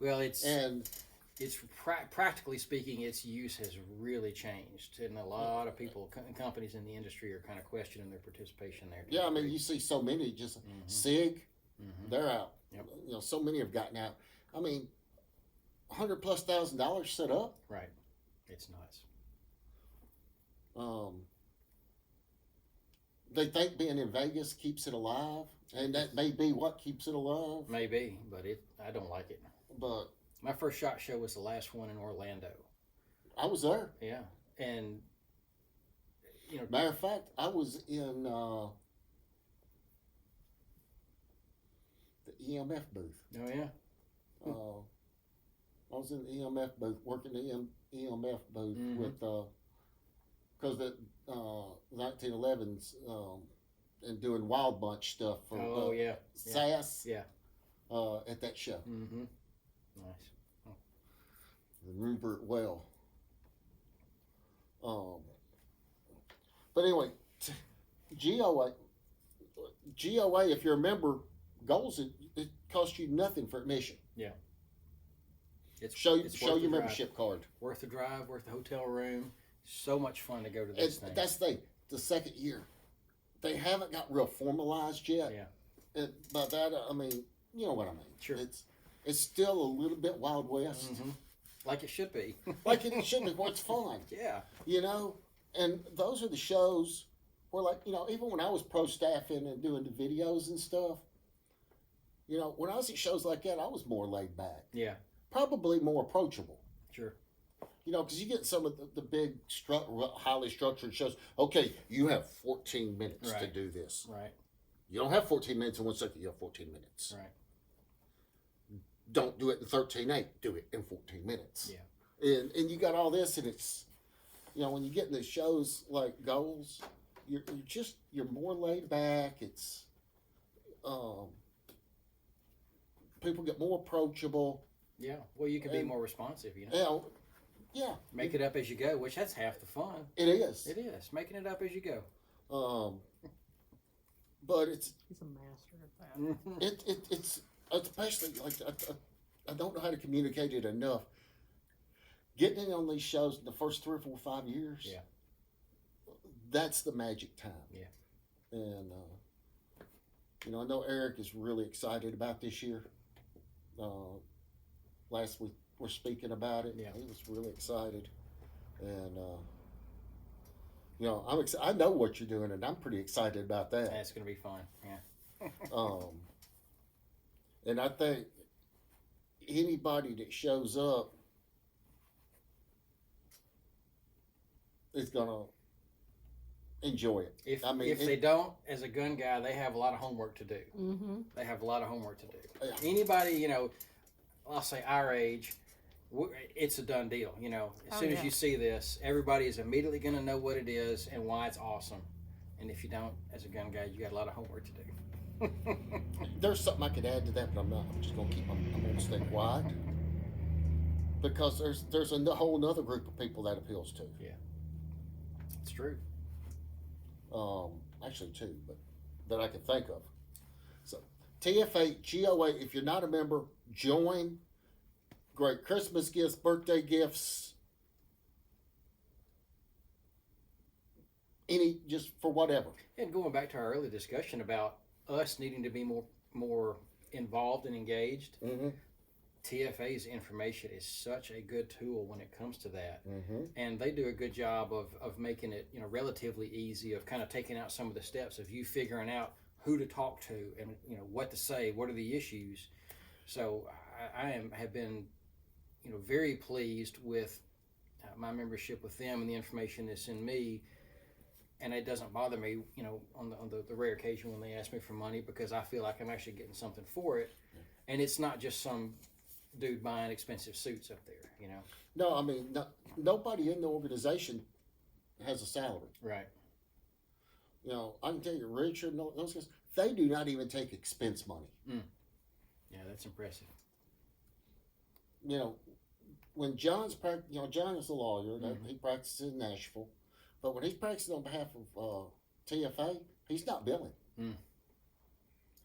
Well, it's practically speaking, its use has really changed, and a lot of people, companies in the industry, are kind of questioning their participation there. Yeah, I mean, you see so many just SIG, they're out. Yep. So many have gotten out. I mean, $100,000+ set up. Right. It's nuts. They think being in Vegas keeps it alive, and that may be what keeps it alive. Maybe, but I don't like it. But my first SHOT Show was the last one in Orlando. I was there. Yeah, and matter of fact, I was in the EMF booth. Oh yeah. I was in the EMF booth, working the EMF booth Mhm. with, because the 1911s and doing Wild Bunch stuff for Oh yeah. SAS Yeah. at that show. Mm-hmm. Nice. I remember it well. But anyway, GOA, if you're a member, goals, it costs you nothing for admission. It's Show it's show worth the your drive. membership card. Worth the drive, worth the hotel room. So much fun to go to this thing. That's the thing. The second year, they haven't got real formalized yet. Yeah. By that I mean, you know what I mean. Sure. It's still a little bit Wild West, Mm-hmm. Like it should be. like it should be. What's fun, Yeah. you know. And those are the shows where, like, you know, even when I was pro staffing and doing the videos and stuff, you know, when I was at shows like that, I was more laid back, Yeah. probably more approachable. Sure. You know, because you get some of the big, highly structured shows. Okay, you have 14 minutes to Right. do this. Right. You don't have 14 minutes in 1 second. You have 14 minutes. Right. Don't do it in 13.8. Do it in 14 minutes. Yeah. And you got all this, and it's, you know, when you get into shows like Goals, you're more laid back. It's, people get more approachable. Yeah. Well, you can be And- more responsive. You know. You know, yeah, Make it up as you go, which that's half the fun. it is. It is making it up as you go. But it's He's a master at that. it's especially like I don't know how to communicate it enough. Getting in on these shows in the first 3 or 4 or 5 years, Yeah. that's the magic time. Yeah. And you know, I know Eric is really excited about this year. Last week we're speaking about it. Yeah. He was really excited, and you know, I know what you're doing, and I'm pretty excited about that. That's gonna be fun. Yeah. And I think anybody that shows up is gonna enjoy it. If I mean, if they don't, as a gun guy, they have a lot of homework to do. Mm-hmm. They have a lot of homework to do. Yeah. Anybody, you know, I'll say our age, it's a done deal. You know, as Oh, soon yeah. as you see this, everybody is immediately going to know what it is and why it's awesome. And if you don't, as a gun guy, you got a lot of homework to do. There's something I could add to that, but I'm not. I'm just gonna I'm gonna stay quiet because there's a whole other group of people that appeals to. It's true. Actually two, but that I can think of. So TFA GOA. If you're not a member, join. Great Christmas gifts, birthday gifts, just for whatever. And going back to our early discussion about us needing to be more involved and engaged, Mm-hmm. TFA's information is such a good tool when it comes to that. Mm-hmm. And they do a good job of making it, you know, relatively easy, of kind of taking out some of the steps of you figuring out who to talk to and, you know, what to say, what are the issues. So I have been, you know, very pleased with my membership with them and the information that's in me. And it doesn't bother me, you know, on the rare occasion when they ask me for money, because I feel like I'm actually getting something for it. And it's not just some dude buying expensive suits up there, you know. No, I mean, nobody in the organization has a salary. Right. You know, I can tell you, Richard and those guys, they do not even take expense money. Yeah, that's impressive. You know, when John's John is a lawyer. Mhm. He practices in Nashville, but when he's practicing on behalf of TFA, he's not billing.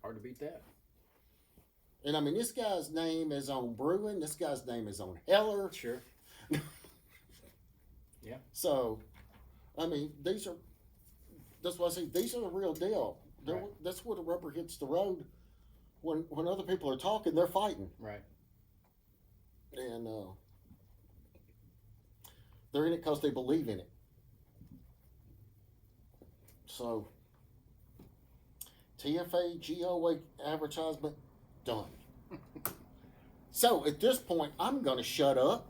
Hard to beat that. And I mean, this guy's name is on Bruin. This guy's name is on Heller. Sure. So, I mean, that's why I say these are the real deal. Right. That's where the rubber hits the road. When other people are talking, they're fighting. Right. And they're in it because they believe in it. So, TFA GOA advertisement done. So at this point, I'm going to shut up,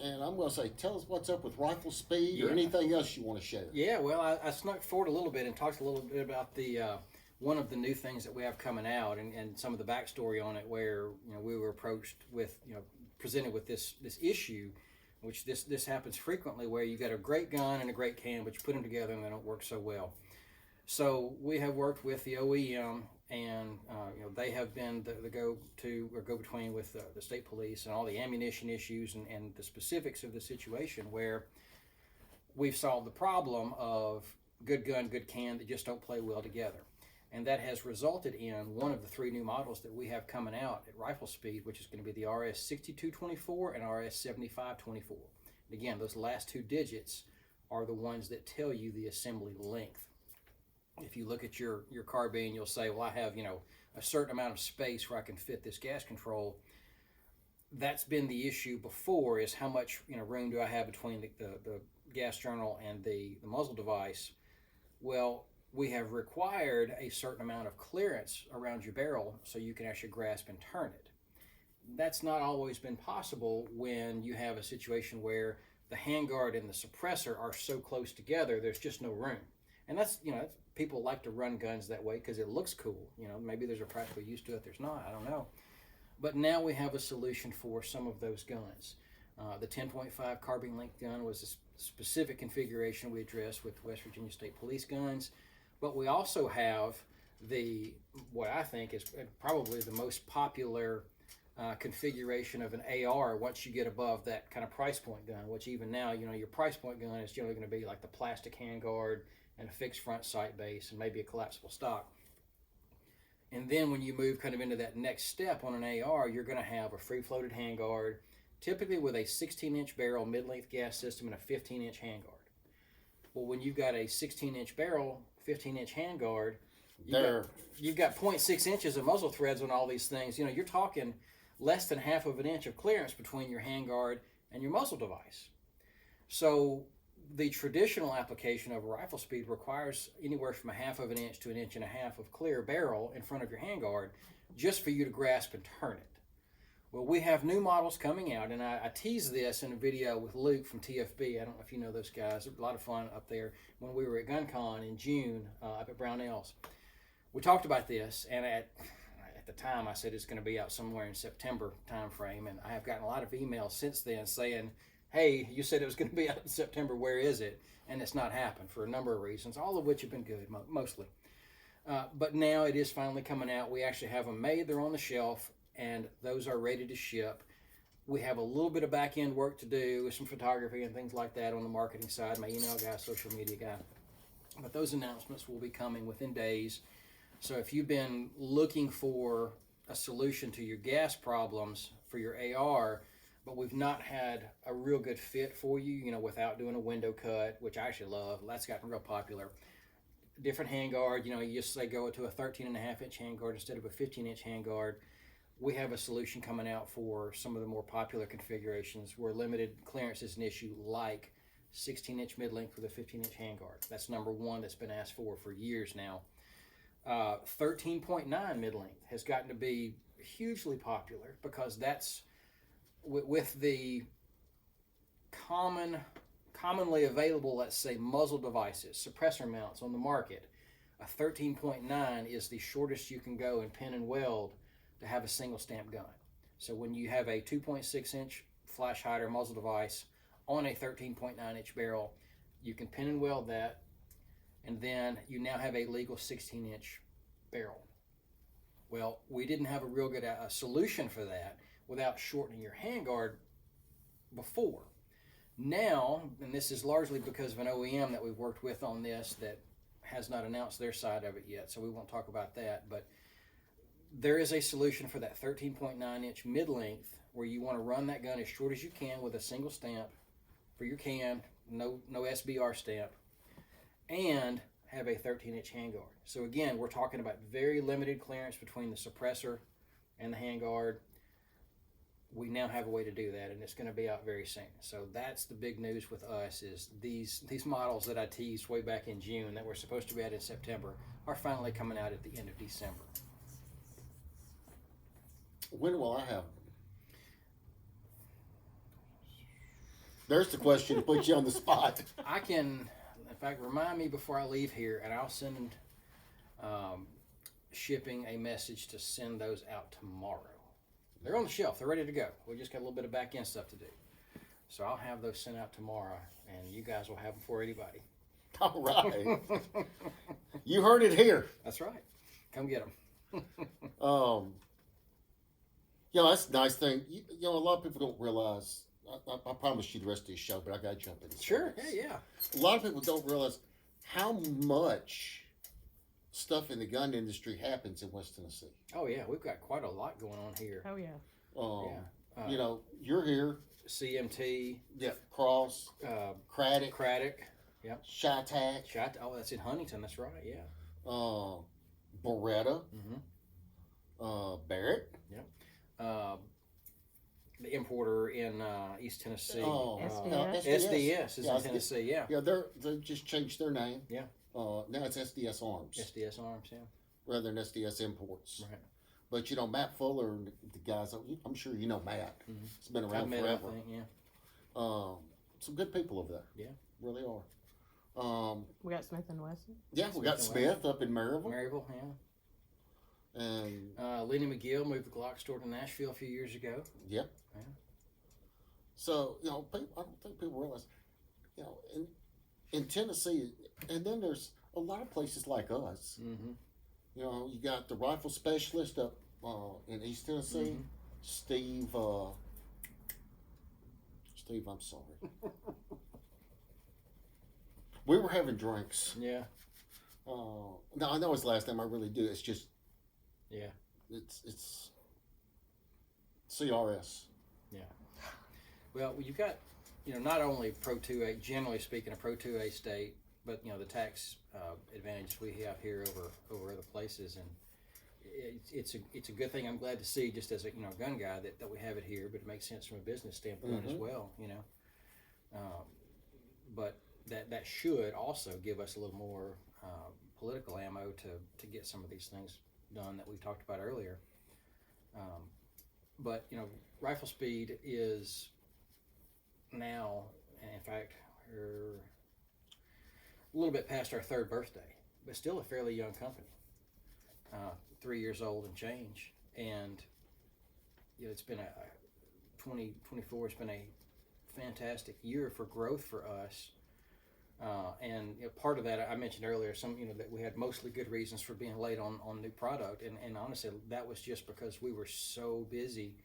and I'm going to say, tell us what's up with Rifle Speed or Yeah. anything else you want to share. Yeah, well, I snuck forward a little bit and talked a little bit about the one of the new things that we have coming out, and some of the backstory on it, where we were approached with presented with this issue, which this happens frequently, where you got a great gun and a great can, but you put them together and they don't work so well. So we have worked with the OEM, and they have been the go-to or go-between with the state police and all the ammunition issues and the specifics of the situation, where we've solved the problem of good gun, good can that just don't play well together. And that has resulted in one of the 3 new models that we have coming out at Rifle Speed, which is going to be the RS6224 and RS7524. And again, those last 2 digits are the ones that tell you the assembly length. If you look at your carbine, you'll say, well, I have a certain amount of space where I can fit this gas control. That's been the issue before, is how much room do I have between the gas journal and the muzzle device. Well, we have required a certain amount of clearance around your barrel so you can actually grasp and turn it. That's not always been possible when you have a situation where the handguard and the suppressor are so close together, there's just no room. And that's, people like to run guns that way because it looks cool. Maybe there's a practical use to it, there's not, I don't know. But now we have a solution for some of those guns. The 10.5 carbine length gun was a specific configuration we addressed with West Virginia State Police guns. But we also have what I think is probably the most popular configuration of an AR once you get above that kind of price point gun, which even now, your price point gun is generally going to be like the plastic handguard and a fixed front sight base and maybe a collapsible stock. And then when you move kind of into that next step on an AR, you're going to have a free-floated handguard, typically with a 16-inch barrel mid-length gas system and a 15-inch handguard. Well, when you've got a 16-inch barrel, 15-inch handguard, you've got 0.6 inches of muzzle threads on all these things. You're talking less than half of an inch of clearance between your handguard and your muzzle device. So the traditional application of Rifle Speed requires anywhere from a half of an inch to an inch and a half of clear barrel in front of your handguard just for you to grasp and turn it. Well, we have new models coming out, and I teased this in a video with Luke from TFB. I don't know if you know those guys. A lot of fun up there when we were at GunCon in June up at Brownells. We talked about this, and at the time I said it's going to be out somewhere in September timeframe, and I have gotten a lot of emails since then saying, hey, you said it was going to be out in September, where is it? And it's not happened for a number of reasons, all of which have been good, mostly. But now it is finally coming out. We actually have them made. They're on the shelf, and those are ready to ship. We have a little bit of back-end work to do with some photography and things like that on the marketing side, my email guy, social media guy. But those announcements will be coming within days. So if you've been looking for a solution to your gas problems for your AR, but we've not had a real good fit for you, without doing a window cut, which I actually love. That's gotten real popular. Different handguard, you just say go to a 13.5-inch handguard instead of a 15-inch handguard. We have a solution coming out for some of the more popular configurations where limited clearance is an issue, like 16-inch mid-length with a 15-inch handguard. That's number one that's been asked for years now. 13.9 mid-length has gotten to be hugely popular because that's with the commonly available, let's say, muzzle devices, suppressor mounts on the market. A 13.9 is the shortest you can go in pin and weld to have a single stamp gun. So when you have a 2.6-inch flash hider muzzle device on a 13.9-inch barrel, you can pin and weld that, and then you now have a legal 16-inch barrel. Well, we didn't have a real good solution for that without shortening your handguard before. Now, and this is largely because of an OEM that we've worked with on this that has not announced their side of it yet, so we won't talk about that, but there is a solution for that 13.9-inch mid-length where you want to run that gun as short as you can with a single stamp for your can, no SBR stamp, and have a 13-inch handguard. So again, we're talking about very limited clearance between the suppressor and the handguard. We now have a way to do that, and it's going to be out very soon. So that's the big news with us, is these models that I teased way back in June that were supposed to be out in September are finally coming out at the end of December. When will I have them? There's the question to put you on the spot. I can, in fact, remind me before I leave here, and I'll send shipping a message to send those out tomorrow. They're on the shelf. They're ready to go. We just got a little bit of back end stuff to do. So I'll have those sent out tomorrow, and you guys will have them before anybody. All right. You heard it here. That's right. Come get them. That's a nice thing. A lot of people don't realize. I promised you the rest of the show, but I got to jump in. Sure. Yeah. A lot of people don't realize how much stuff in the gun industry happens in West Tennessee. Oh yeah, we've got quite a lot going on here. Oh, yeah. You're here. CMT. Yeah. Cross. Craddock. Yep. Chi-Tac. Oh, that's in Huntington. That's right. Yeah. Beretta. Barrett. Yep. The importer in East Tennessee. SDS. SDS is in Tennessee. Yeah. Yeah, they just changed their name. Yeah. Now it's SDS Arms. SDS Arms. Yeah. Rather than SDS Imports. Right. But Matt Fuller and the guys, I'm sure you know Matt. Mm-hmm. It's been around Met forever. him, I think, yeah. Some good people over there. Yeah. Really are. We got Smith and Wesson. Yeah, we got Smith up in Maryville. Maryville, yeah. And Lenny McGill moved the Glock store to Nashville a few years ago. Yep. Yeah. So, I don't think people realize, in Tennessee, and then there's a lot of places like us. Mm-hmm. You got the rifle specialist up in East Tennessee, Steve, I'm sorry. We were having drinks. Yeah. No, I know his last name. I really do. It's just. Yeah. It's CRS. Yeah. Well, you've got, not only Pro 2A, generally speaking, a Pro 2A state, but the tax advantages we have here over other places, and it's a good thing. I'm glad to see, just as a gun guy, that we have it here, but it makes sense from a business standpoint as well. But that should also give us a little more political ammo to get some of these things done that we talked about earlier. But Rifle Speed is now, in fact, we're a little bit past our third birthday, but still a fairly young company. 3 years old and change, and it's been 2024 has been a fantastic year for growth for us. And part of that, I mentioned earlier, that we had mostly good reasons for being late on new product, and honestly, that was just because we were so busy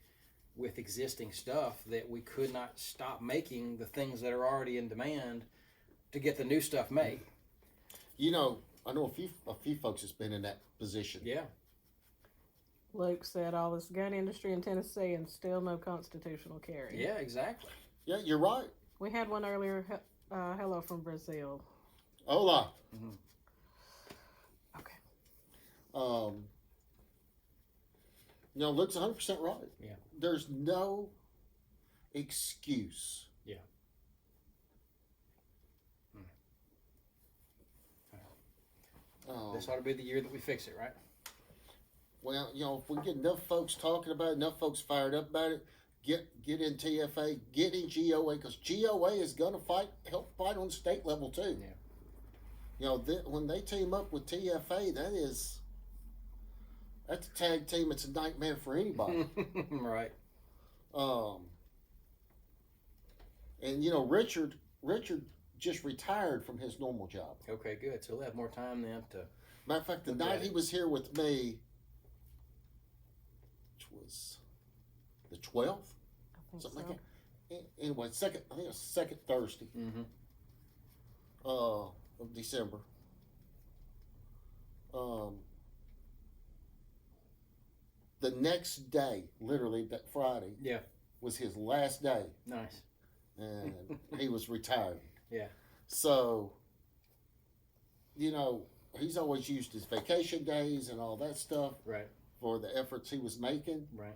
with existing stuff that we could not stop making the things that are already in demand to get the new stuff made. I know a few folks that's been in that position. Yeah. Luke said all this gun industry in Tennessee and still no constitutional carry. Yeah, exactly. Yeah, you're right. We had one earlier. Hello from Brazil. Hola. Mm-hmm. Okay. Luke's 100% right. Yeah. There's no excuse. Yeah. This ought to be the year that we fix it, right? Well, if we get enough folks talking about it, enough folks fired up about it, get in TFA, get in GOA, because GOA is going to help fight on the state level too. Yeah. When they team up with TFA, that's a tag team. It's a nightmare for anybody. Right. And Richard just retired from his normal job. Okay, good. So we'll have more time then to. Matter of fact, the night he was here with me, which was the 12th, I think something so. like that. Anyway, I think it was second Thursday of December. The next day, literally that Friday, was his last day, Nice. and he was retired. Yeah. So, he's always used his vacation days and all that stuff Right. for the efforts he was making. Right.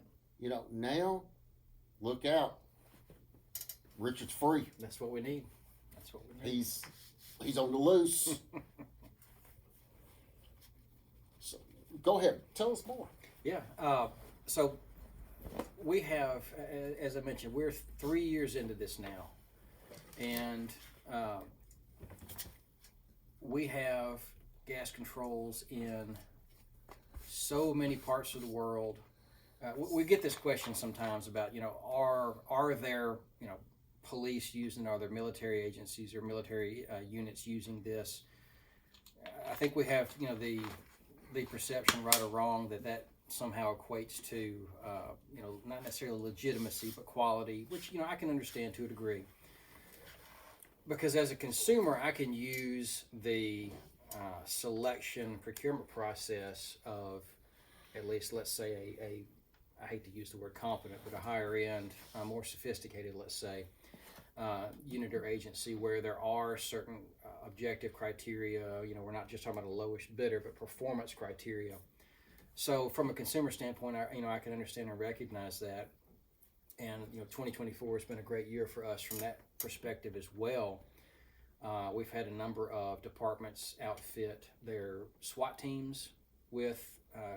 Now, look out. Richard's free. That's what we need. That's what we need. He's on the loose. So, go ahead. Tell us more. Yeah. So we have, as I mentioned, we're 3 years into this now, and we have gas controls in so many parts of the world. We get this question sometimes about, are there, police using, are there military agencies or military units using this? I think we have, the perception, right or wrong, that somehow equates to, not necessarily legitimacy, but quality, which, I can understand to a degree. Because as a consumer, I can use the selection procurement process of, at least, let's say, I hate to use the word competent, but a higher end, more sophisticated, let's say, unit or agency where there are certain objective criteria. We're not just talking about a lowest bidder, but performance criteria. So from a consumer standpoint, I can understand and recognize that. And 2024 has been a great year for us from that perspective as well. We've had a number of departments outfit their SWAT teams with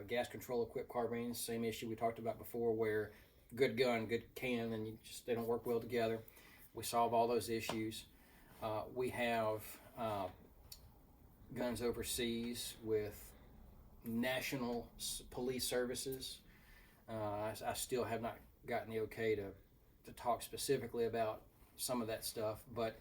gas control equipped carbines. Same issue we talked about before, where good gun, good can, and they don't work well together. We solve all those issues. We have guns overseas with national police services. I still have not gotten the okay to talk specifically about some of that stuff, but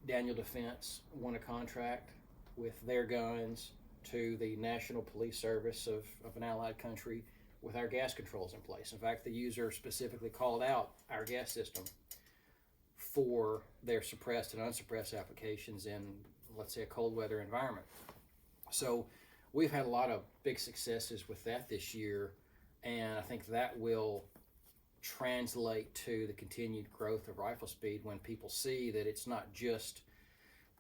Daniel Defense won a contract with their guns to the National Police Service of an allied country with our gas controls in place. In fact, the user specifically called out our gas system for their suppressed and unsuppressed applications in, let's say, a cold weather environment. So we've had a lot of big successes with that this year, and I think that will translate to the continued growth of Rifle Speed when people see that it's not just,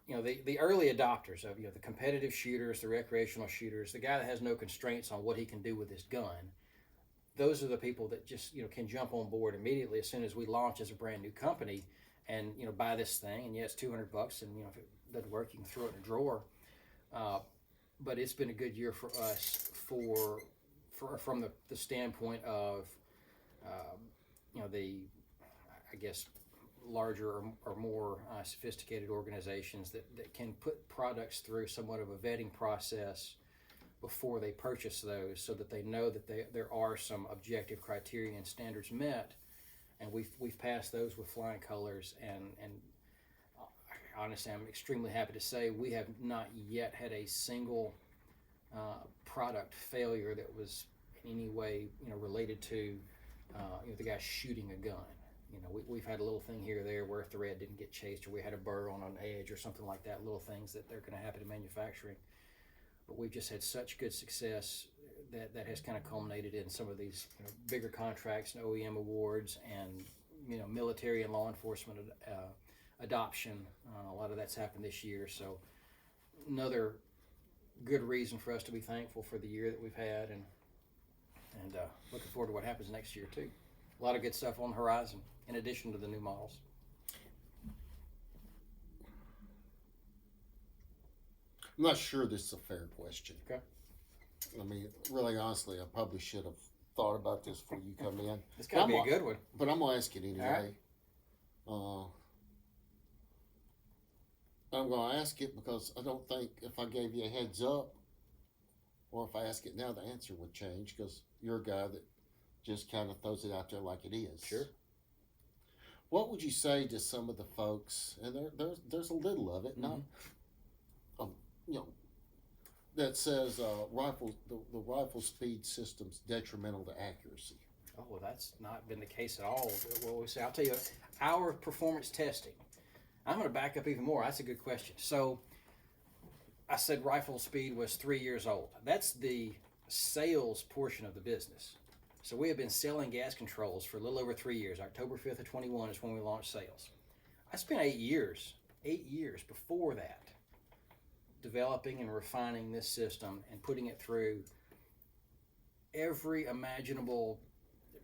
the early adopters of, the competitive shooters, the recreational shooters, the guy that has no constraints on what he can do with his gun. Those are the people that just, can jump on board immediately as soon as we launch as a brand new company and, buy this thing. And it's $200, and, if it doesn't work, you can throw it in a drawer. But it's been a good year for us from the standpoint of, the, I guess, larger or more sophisticated organizations that can put products through somewhat of a vetting process before they purchase those, so that they know that there are some objective criteria and standards met, and we've passed those with flying colors. And honestly, I'm extremely happy to say we have not yet had a single product failure that was in any way related to the guy shooting a gun. We've had a little thing here or there where a thread didn't get chased, or we had a burr on an edge or something like that, little things that they're going to happen in manufacturing. But we've just had such good success that has kind of culminated in some of these bigger contracts and OEM awards and military and law enforcement adoption. A lot of that's happened this year. So another good reason for us to be thankful for the year that we've had, and looking forward to what happens next year too. A lot of good stuff on the horizon in addition to the new models. I'm not sure this is a fair question. Okay. I mean, really honestly, I probably should have thought about this before you come in. It's got to be a good one. But I'm going to ask it anyway. All I'm going to ask it because I don't think if I gave you a heads up, or if I ask it now, the answer would change, because you're a guy that just kind of throws it out there like it is. Sure. What would you say to some of the folks, and there's a little of it, Mm-hmm. not, that says the Rifle Speed system's detrimental to accuracy? Oh, well, that's not been the case at all. Well, I'll tell you, our performance testing. I'm going to back up even more. That's a good question. So I said Rifle Speed was 3 years old. That's the sales portion of the business. So we have been selling gas controls for a little over 3 years. October 5th of 21 is when we launched sales. I spent 8 years before that, developing and refining this system and putting it through every imaginable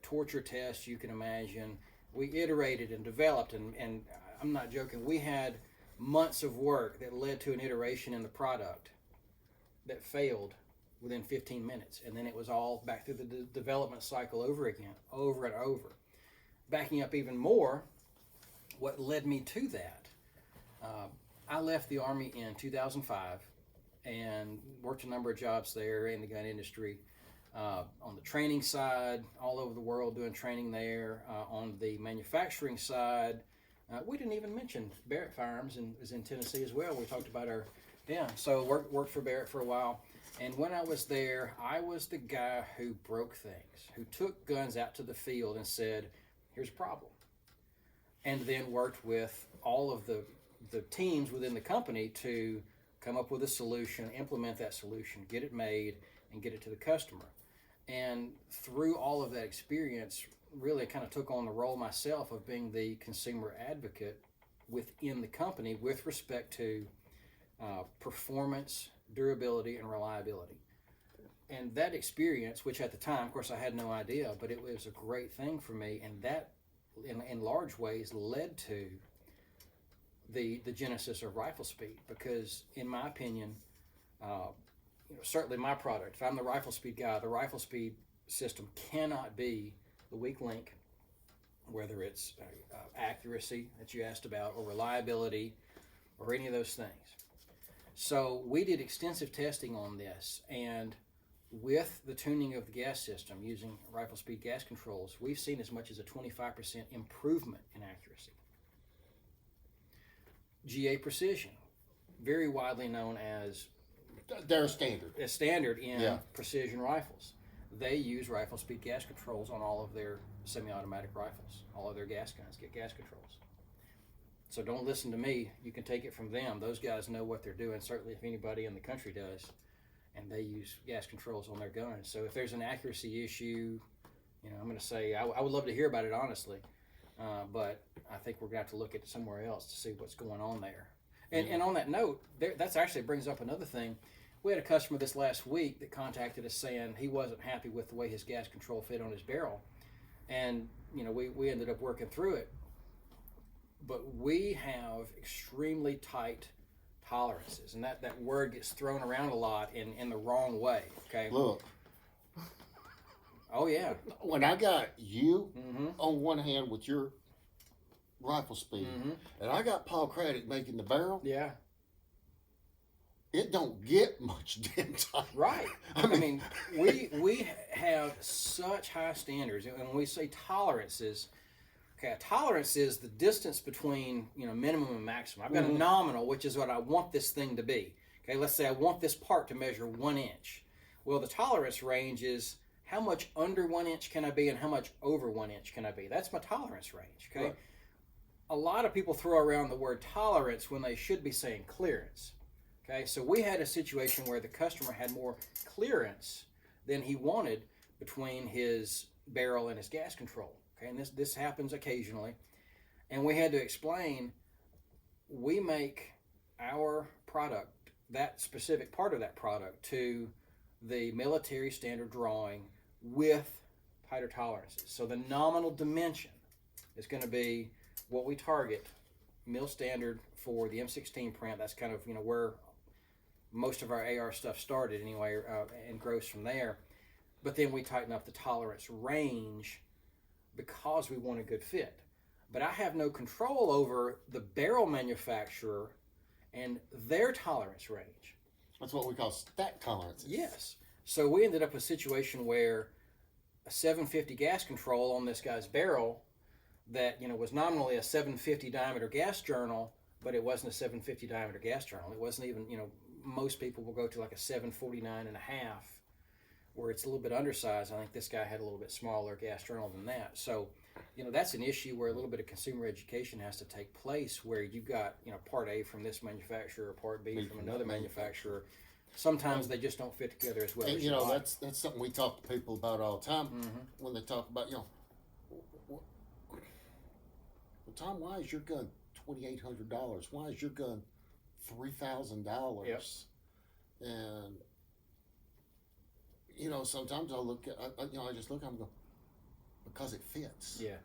torture test you can imagine. We iterated and developed, and I'm not joking, we had months of work that led to an iteration in the product that failed within 15 minutes. And then it was all back through the development cycle over again, over and over. Backing up even more, what led me to that, I left the Army in 2005, and worked a number of jobs there in the gun industry. On the training side, all over the world doing training there. On the manufacturing side, we didn't even mention Barrett Firearms is in Tennessee as well. We talked about so worked for Barrett for a while. And when I was there, I was the guy who broke things, who took guns out to the field and said, here's a problem. And then worked with all of the teams within the company to come up with a solution, implement that solution, get it made, and get it to the customer. And through all of that experience, really I kind of took on the role myself of being the consumer advocate within the company with respect to performance, durability, and reliability. And that experience, which at the time, of course, I had no idea, but it was a great thing for me, and that in large ways led to the genesis of Rifle Speed, because in my opinion, certainly my product, if I'm the Rifle Speed guy, the Rifle Speed system cannot be the weak link, whether it's accuracy that you asked about, or reliability, or any of those things. So we did extensive testing on this, and with the tuning of the gas system using Rifle Speed gas controls, we've seen as much as a 25% improvement in accuracy. GA Precision, very widely known as They're a standard. a standard in precision rifles. They use Rifle Speed gas controls on all of their semi-automatic rifles. All of their gas guns get gas controls. So don't listen to me. You can take it from them. Those guys know what they're doing, certainly if anybody in the country does, and they use gas controls on their guns. So if there's an accuracy issue, I'm going to say I would love to hear about it, honestly, but I think we're going to have to look at it somewhere else to see what's going on there. And on that note, that's actually brings up another thing. We had a customer this last week that contacted us saying he wasn't happy with the way his gas control fit on his barrel. And, we ended up working through it. But we have extremely tight tolerances. And that word gets thrown around a lot in the wrong way, okay? Look. Oh, yeah. When I got you on one hand with your Rifle Speed, and I got Paul Craddock making the barrel, yeah, it don't get much damn tight. Right. I mean, we have such high standards, and when we say tolerances, okay, a tolerance is the distance between minimum and maximum. I've got a nominal, which is what I want this thing to be. Okay, let's say I want this part to measure 1 inch. Well, the tolerance range is how much under 1 inch can I be and how much over 1 inch can I be. That's my tolerance range. Okay. Right. A lot of people throw around the word tolerance when they should be saying clearance. Okay, so we had a situation where the customer had more clearance than he wanted between his barrel and his gas control. Okay, and this happens occasionally. And we had to explain, we make our product, that specific part of that product, to the military standard drawing with tighter tolerances. So the nominal dimension is going to be what we target, mil standard for the M16 print. That's kind of where most of our AR stuff started anyway, and grows from there. But then we tighten up the tolerance range because we want a good fit. But I have no control over the barrel manufacturer and their tolerance range. That's what we call stack tolerances. Yes. So we ended up with a situation where a 750 gas control on this guy's barrel that was nominally a 750 diameter gas journal, but it wasn't a 750 diameter gas journal. It wasn't even, most people will go to like a 749 and a half, where it's a little bit undersized. I think this guy had a little bit smaller gas journal than that. So, that's an issue where a little bit of consumer education has to take place, where you've got, part A from this manufacturer, part B from another manufacturer. Sometimes they just don't fit together as well. And, that's something we talk to people about all the time when they talk about, well, Tom, why is your gun $2,800? Why is your gun $3,000? Yep. And sometimes I look at, I just look at them and go, because it fits. Yeah.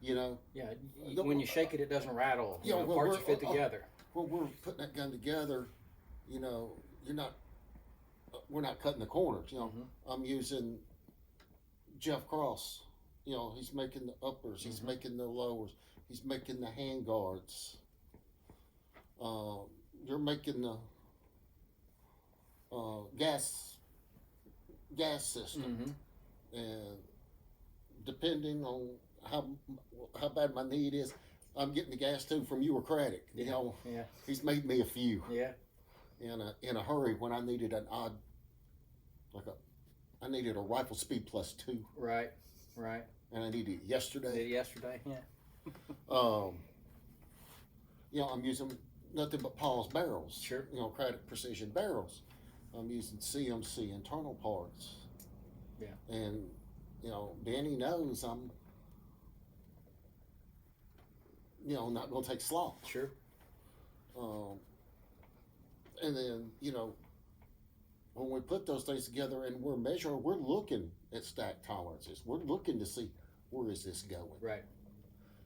Yeah. When you shake it, it doesn't rattle. Well, parts fit together. When we're putting that gun together, we're not cutting the corners. I'm using Jeff Cross. He's making the uppers. He's making the lowers. He's making the hand guards. You're making gas system, and depending on how bad my need is, I'm getting the gas too from Eurocratic. You know, he's made me a few. Yeah. In a hurry when I needed I needed a Rifle Speed Plus 2. Right. And I needed it yesterday. Yeah. You know, I'm using nothing but Paul's barrels. Sure. You know, Craddock Precision barrels. I'm using CMC internal parts. Yeah. And, you know, Benny knows I'm, you know, not going to take slop. Sure. And then, you know, when we put those things together and we're measuring, we're looking at stack tolerances. We're looking to see where is this going. Right.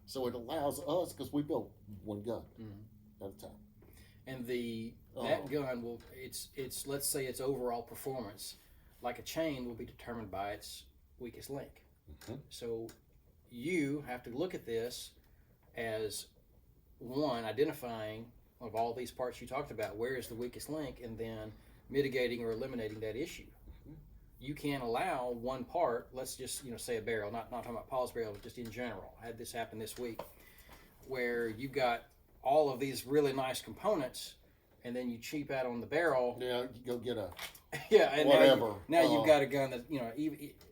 So it allows us, because we built one gun at a time. And that gun will, it's let's say its overall performance, like a chain, will be determined by its weakest link. So you have to look at this as one, identifying of all these parts you talked about, where is the weakest link, and then mitigating or eliminating that issue. You can't allow one part, let's just say a barrel, not talking about Paul's barrel, but just in general. I had this happen this week, where you've got all of these really nice components, and then you cheap out on the barrel. Yeah, you go get a and whatever. Now you've got a gun that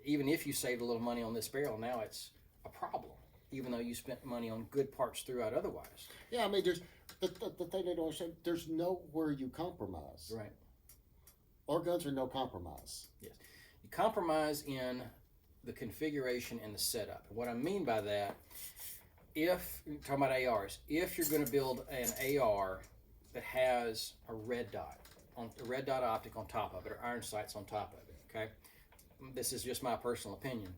even if you saved a little money on this barrel, now it's a problem, even though you spent money on good parts throughout otherwise. Yeah, I mean, there's the thing they don't understand. There's nowhere you compromise. Right. Our guns are no compromise. Yes. You compromise in the configuration and the setup. What I mean by that, if you're talking about ARs, if you're going to build an AR that has a red dot optic on top of it, or iron sights on top of it, okay? This is just my personal opinion.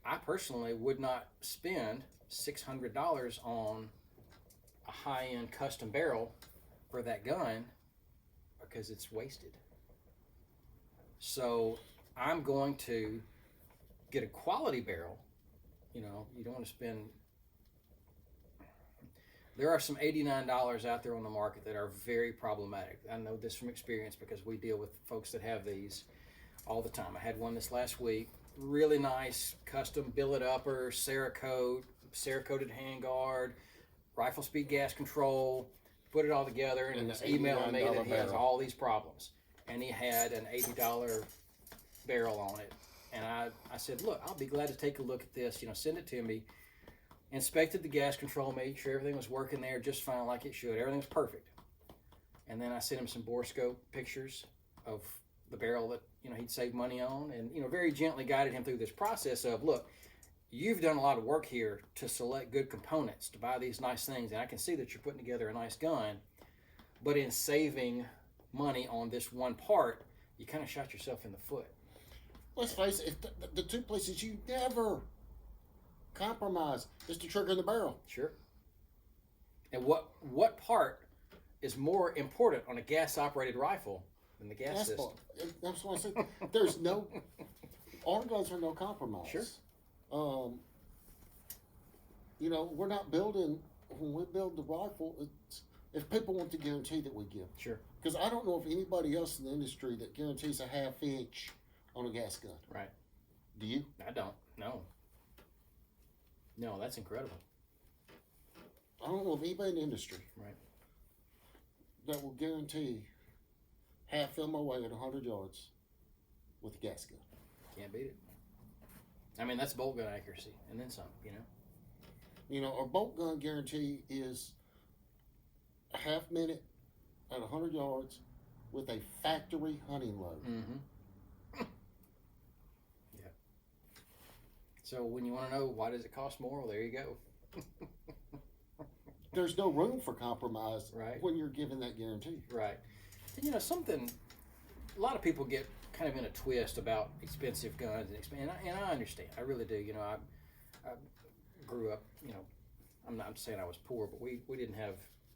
I personally would not spend $600 on a high-end custom barrel for that gun because it's wasted. So I'm going to get a quality barrel. You don't want to spend. There are some $89 out there on the market that are very problematic. I know this from experience because we deal with folks that have these all the time. I had one this last week. Really nice custom billet upper, Cerakote, Cerakoted handguard, rifle speed gas control. Put it all together, and he's emailing me that he has all these problems. And he had an $80 barrel on it. And I said, look, I'll be glad to take a look at this. Send it to me. Inspected the gas control, made sure everything was working there just fine like it should. Everything was perfect. And then I sent him some borescope pictures of the barrel that he'd saved money on, and very gently guided him through this process of, look, you've done a lot of work here to select good components, to buy these nice things, and I can see that you're putting together a nice gun, but in saving money on this one part, you kind of shot yourself in the foot. Let's face it, the two places you never compromise is the trigger and the barrel. Sure. And what part is more important on a gas-operated rifle than the gas system? That's what I said. There's no, our guns are no compromise. Sure. We're not building, when we build the rifle, if people want the guarantee that we give. Sure. Because I don't know of anybody else in the industry that guarantees a half inch on a gas gun. Right. Do you? I don't. No, that's incredible. I don't know of anybody in the industry. Right. That will guarantee half MOA at 100 yards with a gas gun. Can't beat it. I mean, that's bolt gun accuracy, and then some, Our bolt gun guarantee is a half minute at 100 yards with a factory hunting load. Mm-hmm. Yeah. So when you want to know why does it cost more, well, there you go. There's no room for compromise right. when you're given that guarantee. Right. And a lot of people get kind of in a twist about expensive guns, and I understand. I really do. I grew up, I'm not saying I was poor, but we didn't have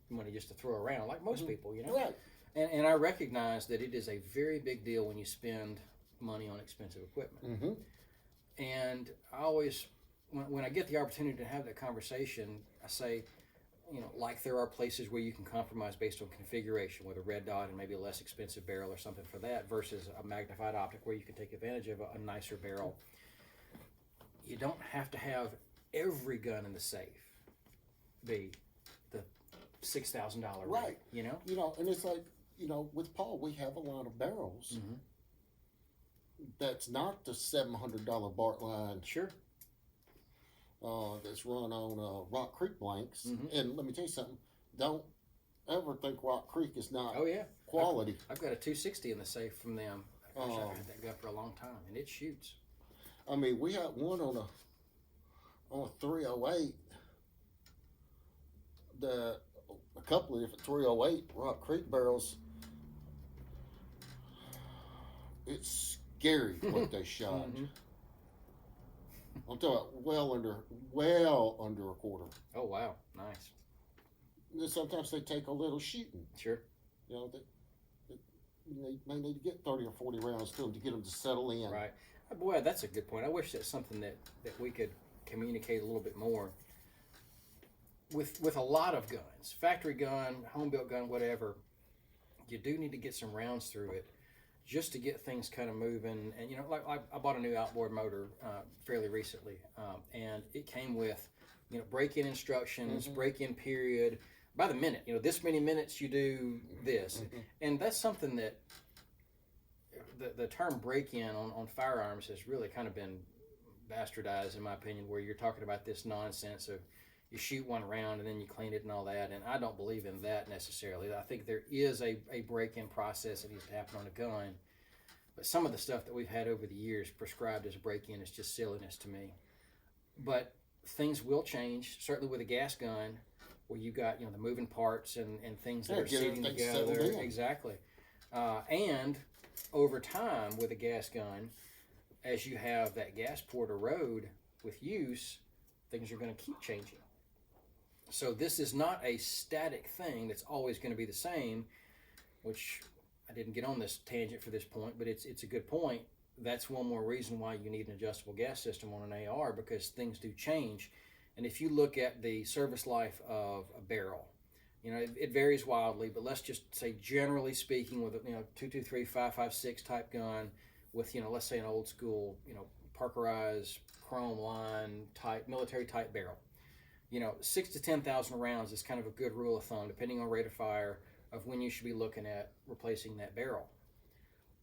money just to throw around like most people, Right. And I recognize that it is a very big deal when you spend money on expensive equipment. Mm-hmm. And I always, when I get the opportunity to have that conversation, I say, like there are places where you can compromise based on configuration with a red dot and maybe a less expensive barrel or something for that versus a magnified optic where you can take advantage of a nicer barrel. You don't have to have every gun in the safe be the $6,000 Right. You know? And it's like, with Paul, we have a lot of barrels. Mm-hmm. That's not the $700 Bart line. Sure. That's run on Rock Creek blanks. Mm-hmm. And let me tell you something. Don't ever think Rock Creek is not Oh, yeah. quality. I've got a 260 in the safe from them. Gosh, I've had that gun for a long time, and it shoots. I mean, we had one on a 308. A couple of different 308 Rock Creek barrels. It's scary what they shot. Mm-hmm. I'm talking about well under a quarter. Oh, wow. Nice. And sometimes they take a little shooting. Sure. They may need to get 30 or 40 rounds to them to get them to settle in. Right. Boy, that's a good point. I wish that's something that we could communicate a little bit more. With a lot of guns, factory gun, home built gun, whatever, you do need to get some rounds through it just to get things kind of moving. And like I bought a new outboard motor fairly recently, and it came with break-in instructions, break-in period by the minute. This many minutes you do this, and that's something that the term break-in on firearms has really kind of been bastardized, in my opinion, where you're talking about this nonsense of you shoot one round and then you clean it and all that, and I don't believe in that necessarily. I think there is a break-in process that needs to happen on a gun, but some of the stuff that we've had over the years prescribed as a break-in is just silliness to me. But things will change, certainly with a gas gun, where you got the moving parts and things that are seating together. Exactly. And over time with a gas gun, as you have that gas port erode with use, things are going to keep changing. So this is not a static thing that's always going to be the same, which I didn't get on this tangent for this point, but it's a good point. That's one more reason why you need an adjustable gas system on an AR, because things do change. And if you look at the service life of a barrel, it varies wildly, but let's just say generally speaking with a 223, 5.56 type gun with let's say an old school Parkerized chrome line type military type barrel, 6,000 to 10,000 rounds is kind of a good rule of thumb depending on rate of fire of when you should be looking at replacing that barrel.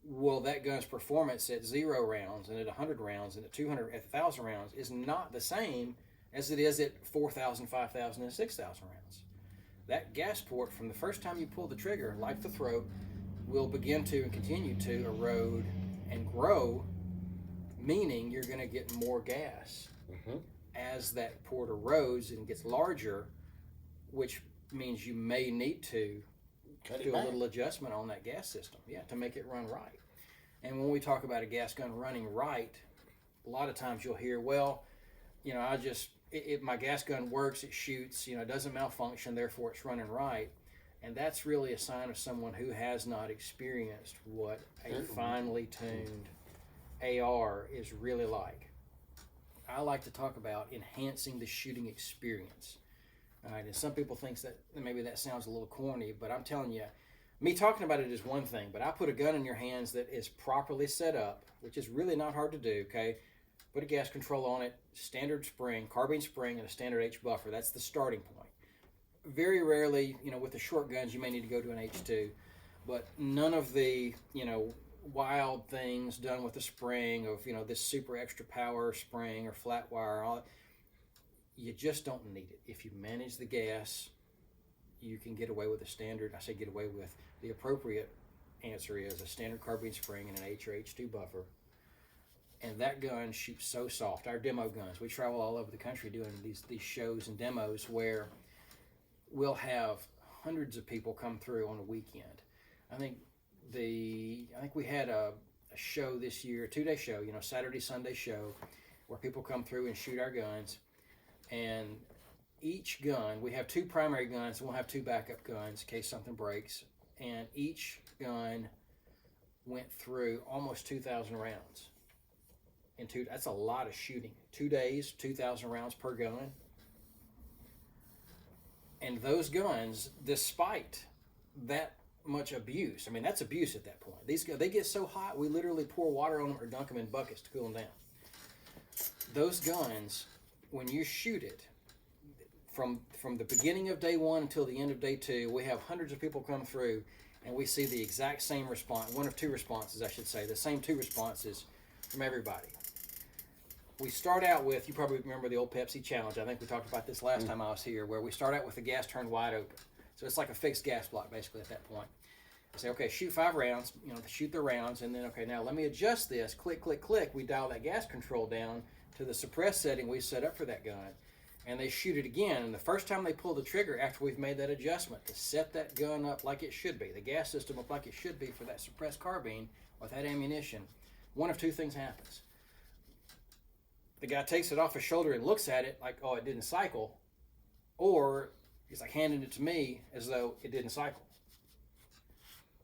Well, that gun's performance at 0 rounds and at 100 rounds and at 200 at 1,000 rounds is not the same as it is at 4,000, 5,000, and 6,000 rounds. That gas port, from the first time you pull the trigger, like the throat, will begin to and continue to erode and grow, meaning you're going to get more gas. As that port erodes and gets larger, which means you may need to do a little adjustment on that gas system, to make it run right. And when we talk about a gas gun running right, a lot of times you'll hear, well, my gas gun works, it shoots, it doesn't malfunction, therefore it's running right. And that's really a sign of someone who has not experienced what a finely tuned AR is really like. I like to talk about enhancing the shooting experience. All right, and some people think that maybe that sounds a little corny, but I'm telling you, me talking about it is one thing, but I put a gun in your hands that is properly set up, which is really not hard to do, okay? Put a gas control on it, standard spring, carbine spring, and a standard H buffer. That's the starting point. Very rarely, with the short guns, you may need to go to an H2, but none of the, wild things done with the spring of, this super extra power spring or flat wire, all that, you just don't need it. If you manage the gas, you can get away with a standard. I say get away with. The appropriate answer is a standard carbine spring and an H or H2 buffer. And that gun shoots so soft. Our demo guns, we travel all over the country doing these shows and demos where we'll have hundreds of people come through on a weekend. I think we had a show this year, a 2-day show, Saturday, Sunday show, where people come through and shoot our guns. And each gun, we have 2 primary guns, and we'll have 2 backup guns in case something breaks. And each gun went through almost 2,000 rounds. That's a lot of shooting. 2 days, 2,000 rounds per gun. And those guns, despite that much abuse, I mean, that's abuse at that point. These guys, they get so hot, we literally pour water on them or dunk them in buckets to cool them down. Those guns, when you shoot it, from the beginning of day one until the end of day two, we have hundreds of people come through, and we see the exact same response, one of two responses, I should say, the same two responses from everybody. We start out with, you probably remember the old Pepsi challenge. I think we talked about this last time I was here, where we start out with the gas turned wide open. So it's like a fixed gas block, basically, at that point. I say, okay, shoot 5 rounds, shoot the rounds, and then, okay, now let me adjust this. Click, click, click. We dial that gas control down to the suppress setting we set up for that gun, and they shoot it again. And the first time they pull the trigger after we've made that adjustment to set that gun up like it should be, the gas system up like it should be for that suppressed carbine with that ammunition, one of two things happens. The guy takes it off his shoulder and looks at it like, oh, it didn't cycle, or he's like handing it to me as though it didn't cycle.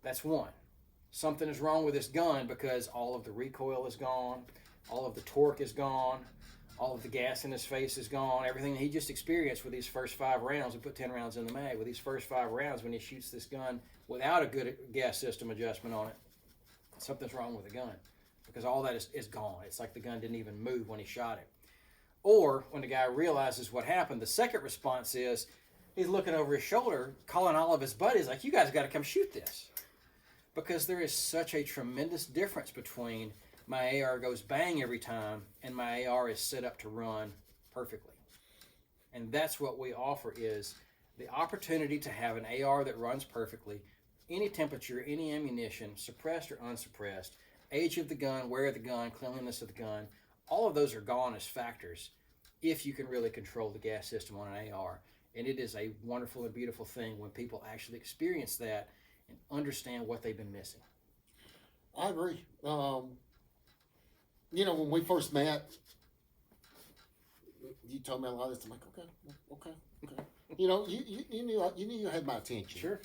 That's one. Something is wrong with this gun because all of the recoil is gone, all of the torque is gone, all of the gas in his face is gone. Everything he just experienced with these first 5 rounds, we put 10 rounds in the mag, with these first 5 rounds when he shoots this gun without a good gas system adjustment on it, something's wrong with the gun. Because all that is gone. It's like the gun didn't even move when he shot it. Or when the guy realizes what happened, the second response is he's looking over his shoulder, calling all of his buddies like, you guys got to come shoot this. Because there is such a tremendous difference between my AR goes bang every time and my AR is set up to run perfectly. And that's what we offer, is the opportunity to have an AR that runs perfectly, any temperature, any ammunition, suppressed or unsuppressed, age of the gun, wear of the gun, cleanliness of the gun, all of those are gone as factors if you can really control the gas system on an AR. And it is a wonderful and beautiful thing when people actually experience that and understand what they've been missing. I agree. When we first met, you told me a lot of this. I'm like, okay. You knew you had my attention. Sure.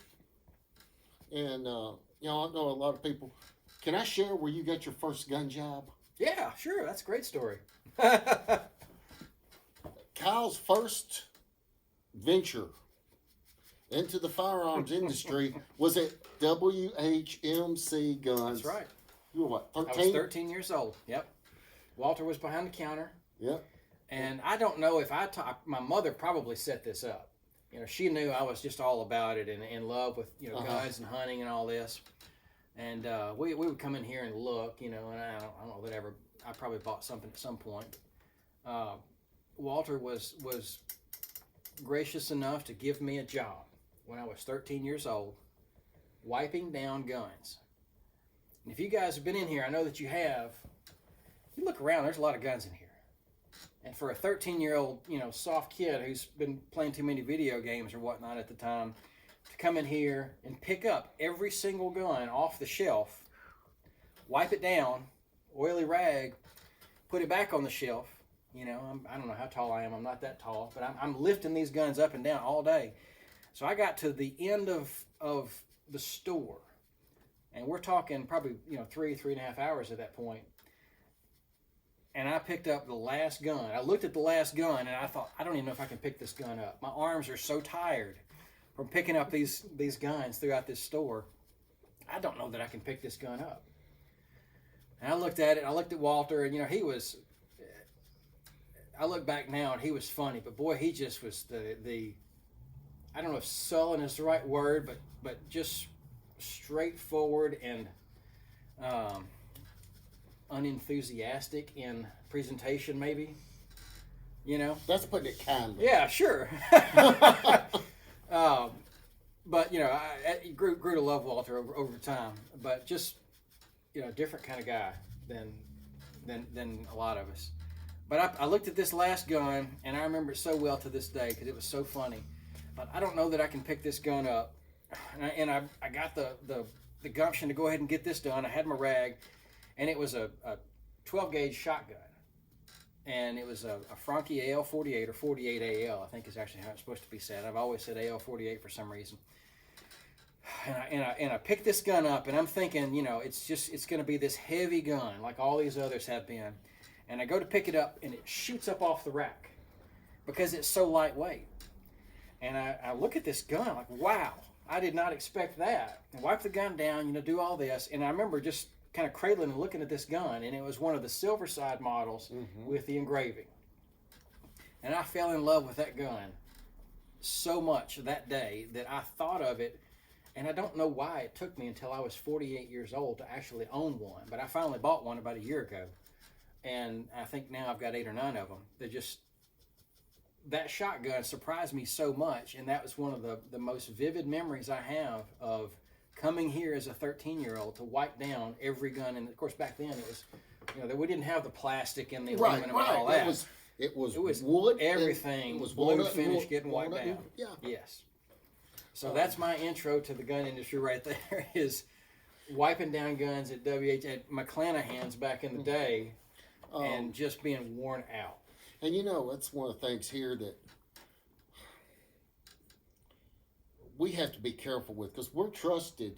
And I know a lot of people. Can I share where you got your first gun job? Yeah, sure. That's a great story. Kyle's first venture into the firearms industry was at WHMC Guns. That's right. You were what, 13? I was 13 years old. Yep. Walter was behind the counter. Yep. And I don't know if my mother probably set this up. She knew I was just all about it and in love with, guns and hunting and all this. And we would come in here and look, and I don't know that I probably bought something at some point. Walter was gracious enough to give me a job when I was 13 years old, wiping down guns. And if you guys have been in here, I know that you have. You look around, there's a lot of guns in here. And for a 13-year-old, soft kid who's been playing too many video games or whatnot at the time, to come in here and pick up every single gun off the shelf, wipe it down, oily rag, put it back on the shelf. I don't know how tall I am. I'm not that tall, but I'm lifting these guns up and down all day. So I got to the end of the store, and we're talking probably 3.5 hours at that point. And I picked up the last gun. I looked at the last gun, and I thought, I don't even know if I can pick this gun up. My arms are so tired from picking up these guns throughout this store. I don't know that I can pick this gun up. And I looked at it. I looked at Walter, and he was. I look back now, and he was funny, but boy, he just was the. I don't know if sullen is the right word, but just straightforward and unenthusiastic in presentation, maybe. That's putting it kindly. Yeah, sure. But I grew to love Walter over time. But just different kind of guy than a lot of us. But I looked at this last gun, and I remember it so well to this day because it was so funny. But I don't know that I can pick this gun up, and I got the gumption to go ahead and get this done. I had my rag, and it was a 12 gauge shotgun. And it was a Franke AL-48 or 48 AL, I think is actually how it's supposed to be said. I've always said AL-48 for some reason. And I picked this gun up, and I'm thinking, it's going to be this heavy gun like all these others have been. And I go to pick it up, and it shoots up off the rack because it's so lightweight. And I look at this gun, I'm like, wow, I did not expect that. And wipe the gun down, do all this. And I remember just kind of cradling and looking at this gun, and it was one of the silver side models with the engraving. And I fell in love with that gun so much that day that I thought of it, and I don't know why it took me until I was 48 years old to actually own one. But I finally bought one about a year ago, and I think now I've got 8 or 9 of them. That shotgun surprised me so much, and that was one of the most vivid memories I have of coming here as a 13-year-old to wipe down every gun. And of course, back then it was, we didn't have the plastic and the aluminum and all that. It was wood. Everything was blue finish getting wiped down. Yeah. Yes. So that's my intro to the gun industry right there, is wiping down guns at at McClanahan's back in the day, and just being worn out. And that's one of the things here that we have to be careful with, because we're trusted.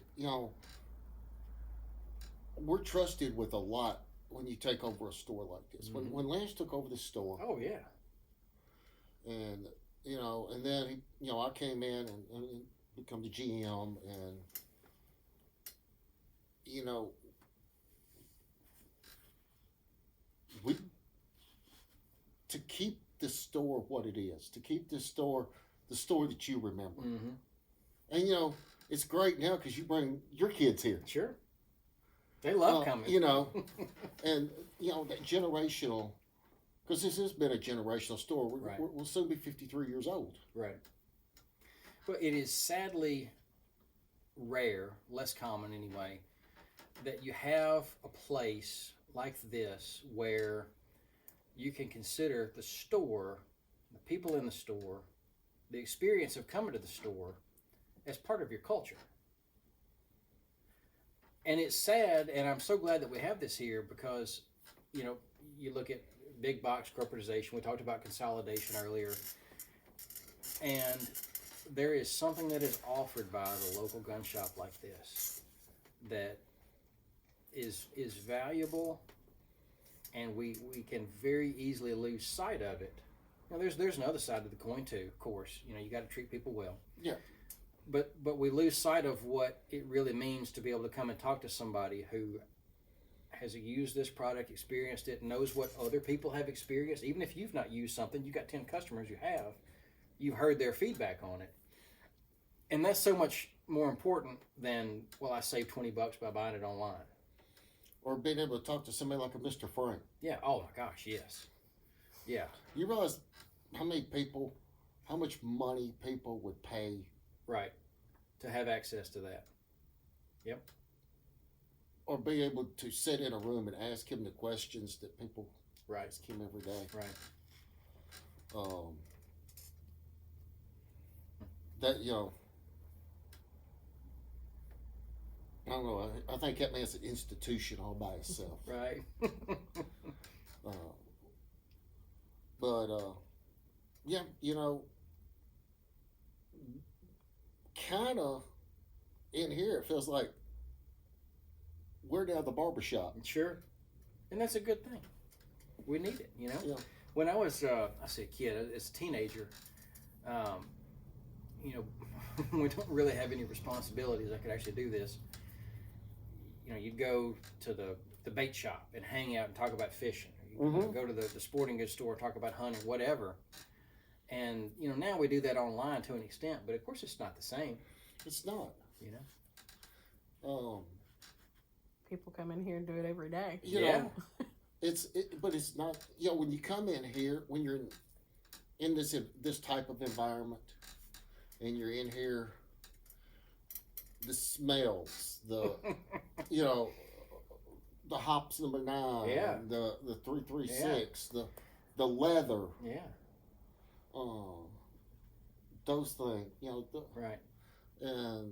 We're trusted with a lot when you take over a store like this. When Lance took over the store. Oh yeah. And and then I came in and become the GM, and we. To keep the store what it is, to keep the store that you remember. And it's great now because you bring your kids here. Sure. They love coming. And that generational, because this has been a generational store. Right. We'll soon be 53 years old. Right. But it is sadly rare, less common anyway, that you have a place like this where you can consider the store, the people in the store, the experience of coming to the store as part of your culture. And it's sad, and I'm so glad that we have this here, because, you look at big box corporatization, we talked about consolidation earlier, and there is something that is offered by the local gun shop like this that is valuable, and we can very easily lose sight of it. Now, there's another side of the coin too, of course. You got to treat people well. Yeah. But we lose sight of what it really means to be able to come and talk to somebody who has used this product, experienced it, knows what other people have experienced. Even if you've not used something, you've got 10 customers you've heard their feedback on it. And that's so much more important than, well, I saved $20 by buying it online. Or being able to talk to somebody like a Mr. Frank. Yeah. Oh my gosh. Yes. Yeah. You realize how much money people would pay, right, to have access to that. Yep. Or be able to sit in a room and ask him the questions that people ask him every day. Right. That I don't know. I think that man's an institution all by itself. Right. Yeah, kind of in here it feels like we're down at the barbershop. Sure. And that's a good thing. We need it, Yeah. When I was, I say a kid, as a teenager, we don't really have any responsibilities. I could actually do this. You'd go to the bait shop and hang out and talk about fishing. You go to the sporting goods store, talk about hunting, whatever. And, now we do that online to an extent, but of course it's not the same. It's not. People come in here and do it every day. But it's not. When you come in here, when you're in this type of environment, and you're in here, the smells, the the hops number 9, the 336, the leather, those things, right, and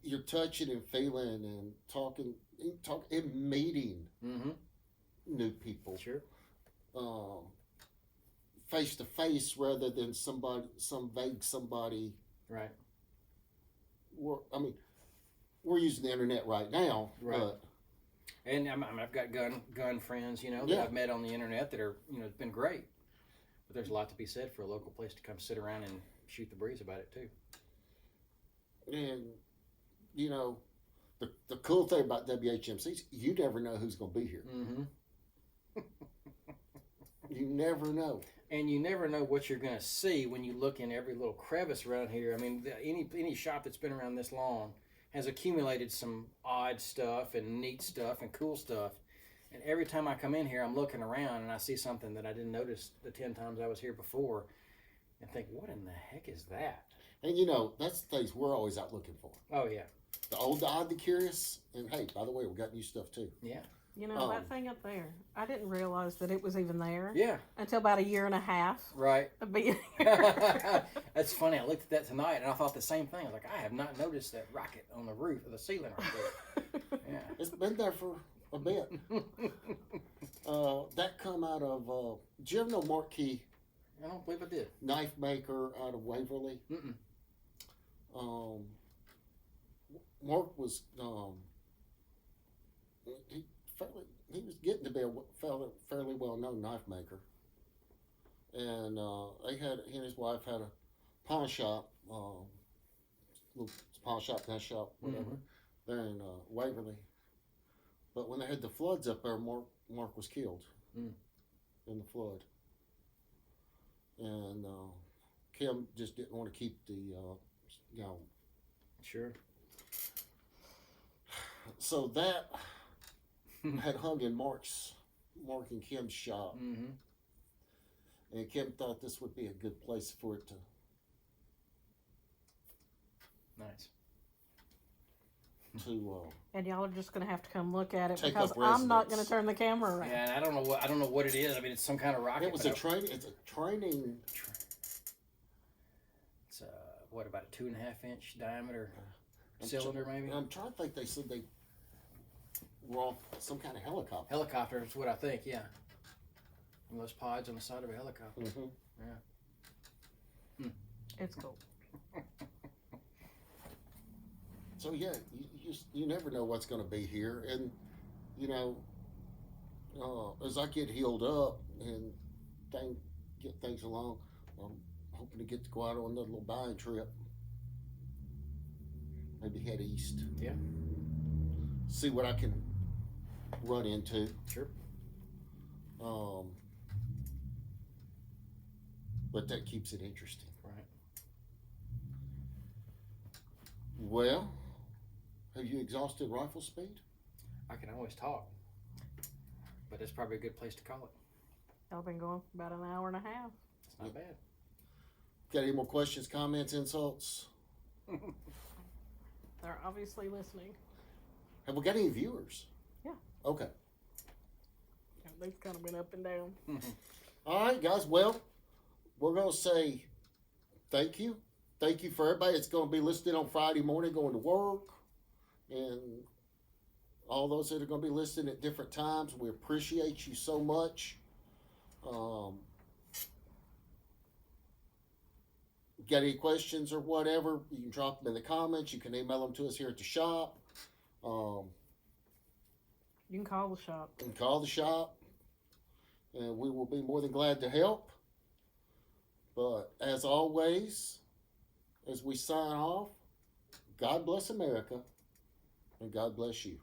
you're touching and feeling and talking and meeting new people, sure, face to face rather than some vague somebody, right. We're using the internet right now, right? But, and I've got gun friends, that I've met on the internet that are, it's been great. But there's a lot to be said for a local place to come sit around and shoot the breeze about it too. And, you know, the cool thing about WHMCs, you never know who's going to be here. Mm-hmm. You never know. And you never know what you're going to see when you look in every little crevice around here. I mean, any shop that's been around this long has accumulated some odd stuff and neat stuff and cool stuff. And every time I come in here, I'm looking around and I see something that I didn't notice the 10 times I was here before and think, what in the heck is that? And, you know, that's the things we're always out looking for. Oh, yeah. The old, the odd, the curious. And, hey, by the way, we got new stuff, too. Yeah. You know, that thing up there, I didn't realize that it was even there Yeah. until about a year and a half Right. of being here. That's funny. I looked at that tonight and I thought the same thing. I was like, I have not noticed that rocket on the roof of the ceiling right there. Yeah. It's been there for a bit. That come out of, did you ever know Mark Key, I don't believe I did. knife maker out of Waverly? Mm-mm. Mark was, he was getting to be a fairly well-known knife maker. And he and his wife had a pawn shop, little pawn shop, gun shop, whatever, there in Waverly. But when they had the floods up there, Mark was killed in the flood. And Kim just didn't want to keep the, you know. Sure. So that had hung in Mark and Kim's shop. Mm-hmm. And Kim thought this would be a good place for it to. Nice. And y'all are just going to have to come look at it Take because up I'm not residence. going to turn the camera around. Yeah, and I don't know what it is. I mean, it's some kind of rocket. It was but a training. It's a training. It's what, about a 2.5 inch diameter cylinder, maybe? I'm trying to think. They said they were off some kind of helicopter. Helicopter is what I think. Yeah. One of those pods on the side of a helicopter. Mm-hmm. Yeah. It's cool. So yeah, you never know what's going to be here, and you know, as I get healed up and get things along, I'm hoping to get to go out on another little buying trip. Maybe head east. Yeah. See what I can run into. Sure. But that keeps it interesting. Right. Well, have you exhausted rifle speed? I can always talk, but it's probably a good place to call it. Y'all been going for about an hour and a half. It's not bad. Got any more questions, comments, insults? They're obviously listening. Have we got any viewers? Yeah. Okay. They've kind of been up and down. All right, guys. Well, we're going to say thank you. Thank you for everybody that's going to be listening on Friday morning going to work. And all those that are going to be listening at different times. We appreciate you so much. Got any questions or whatever, you can drop them in the comments. You can email them to us here at the shop. You can call the shop. And call the shop. And we will be more than glad to help. But as always, as we sign off, God bless America and God bless you.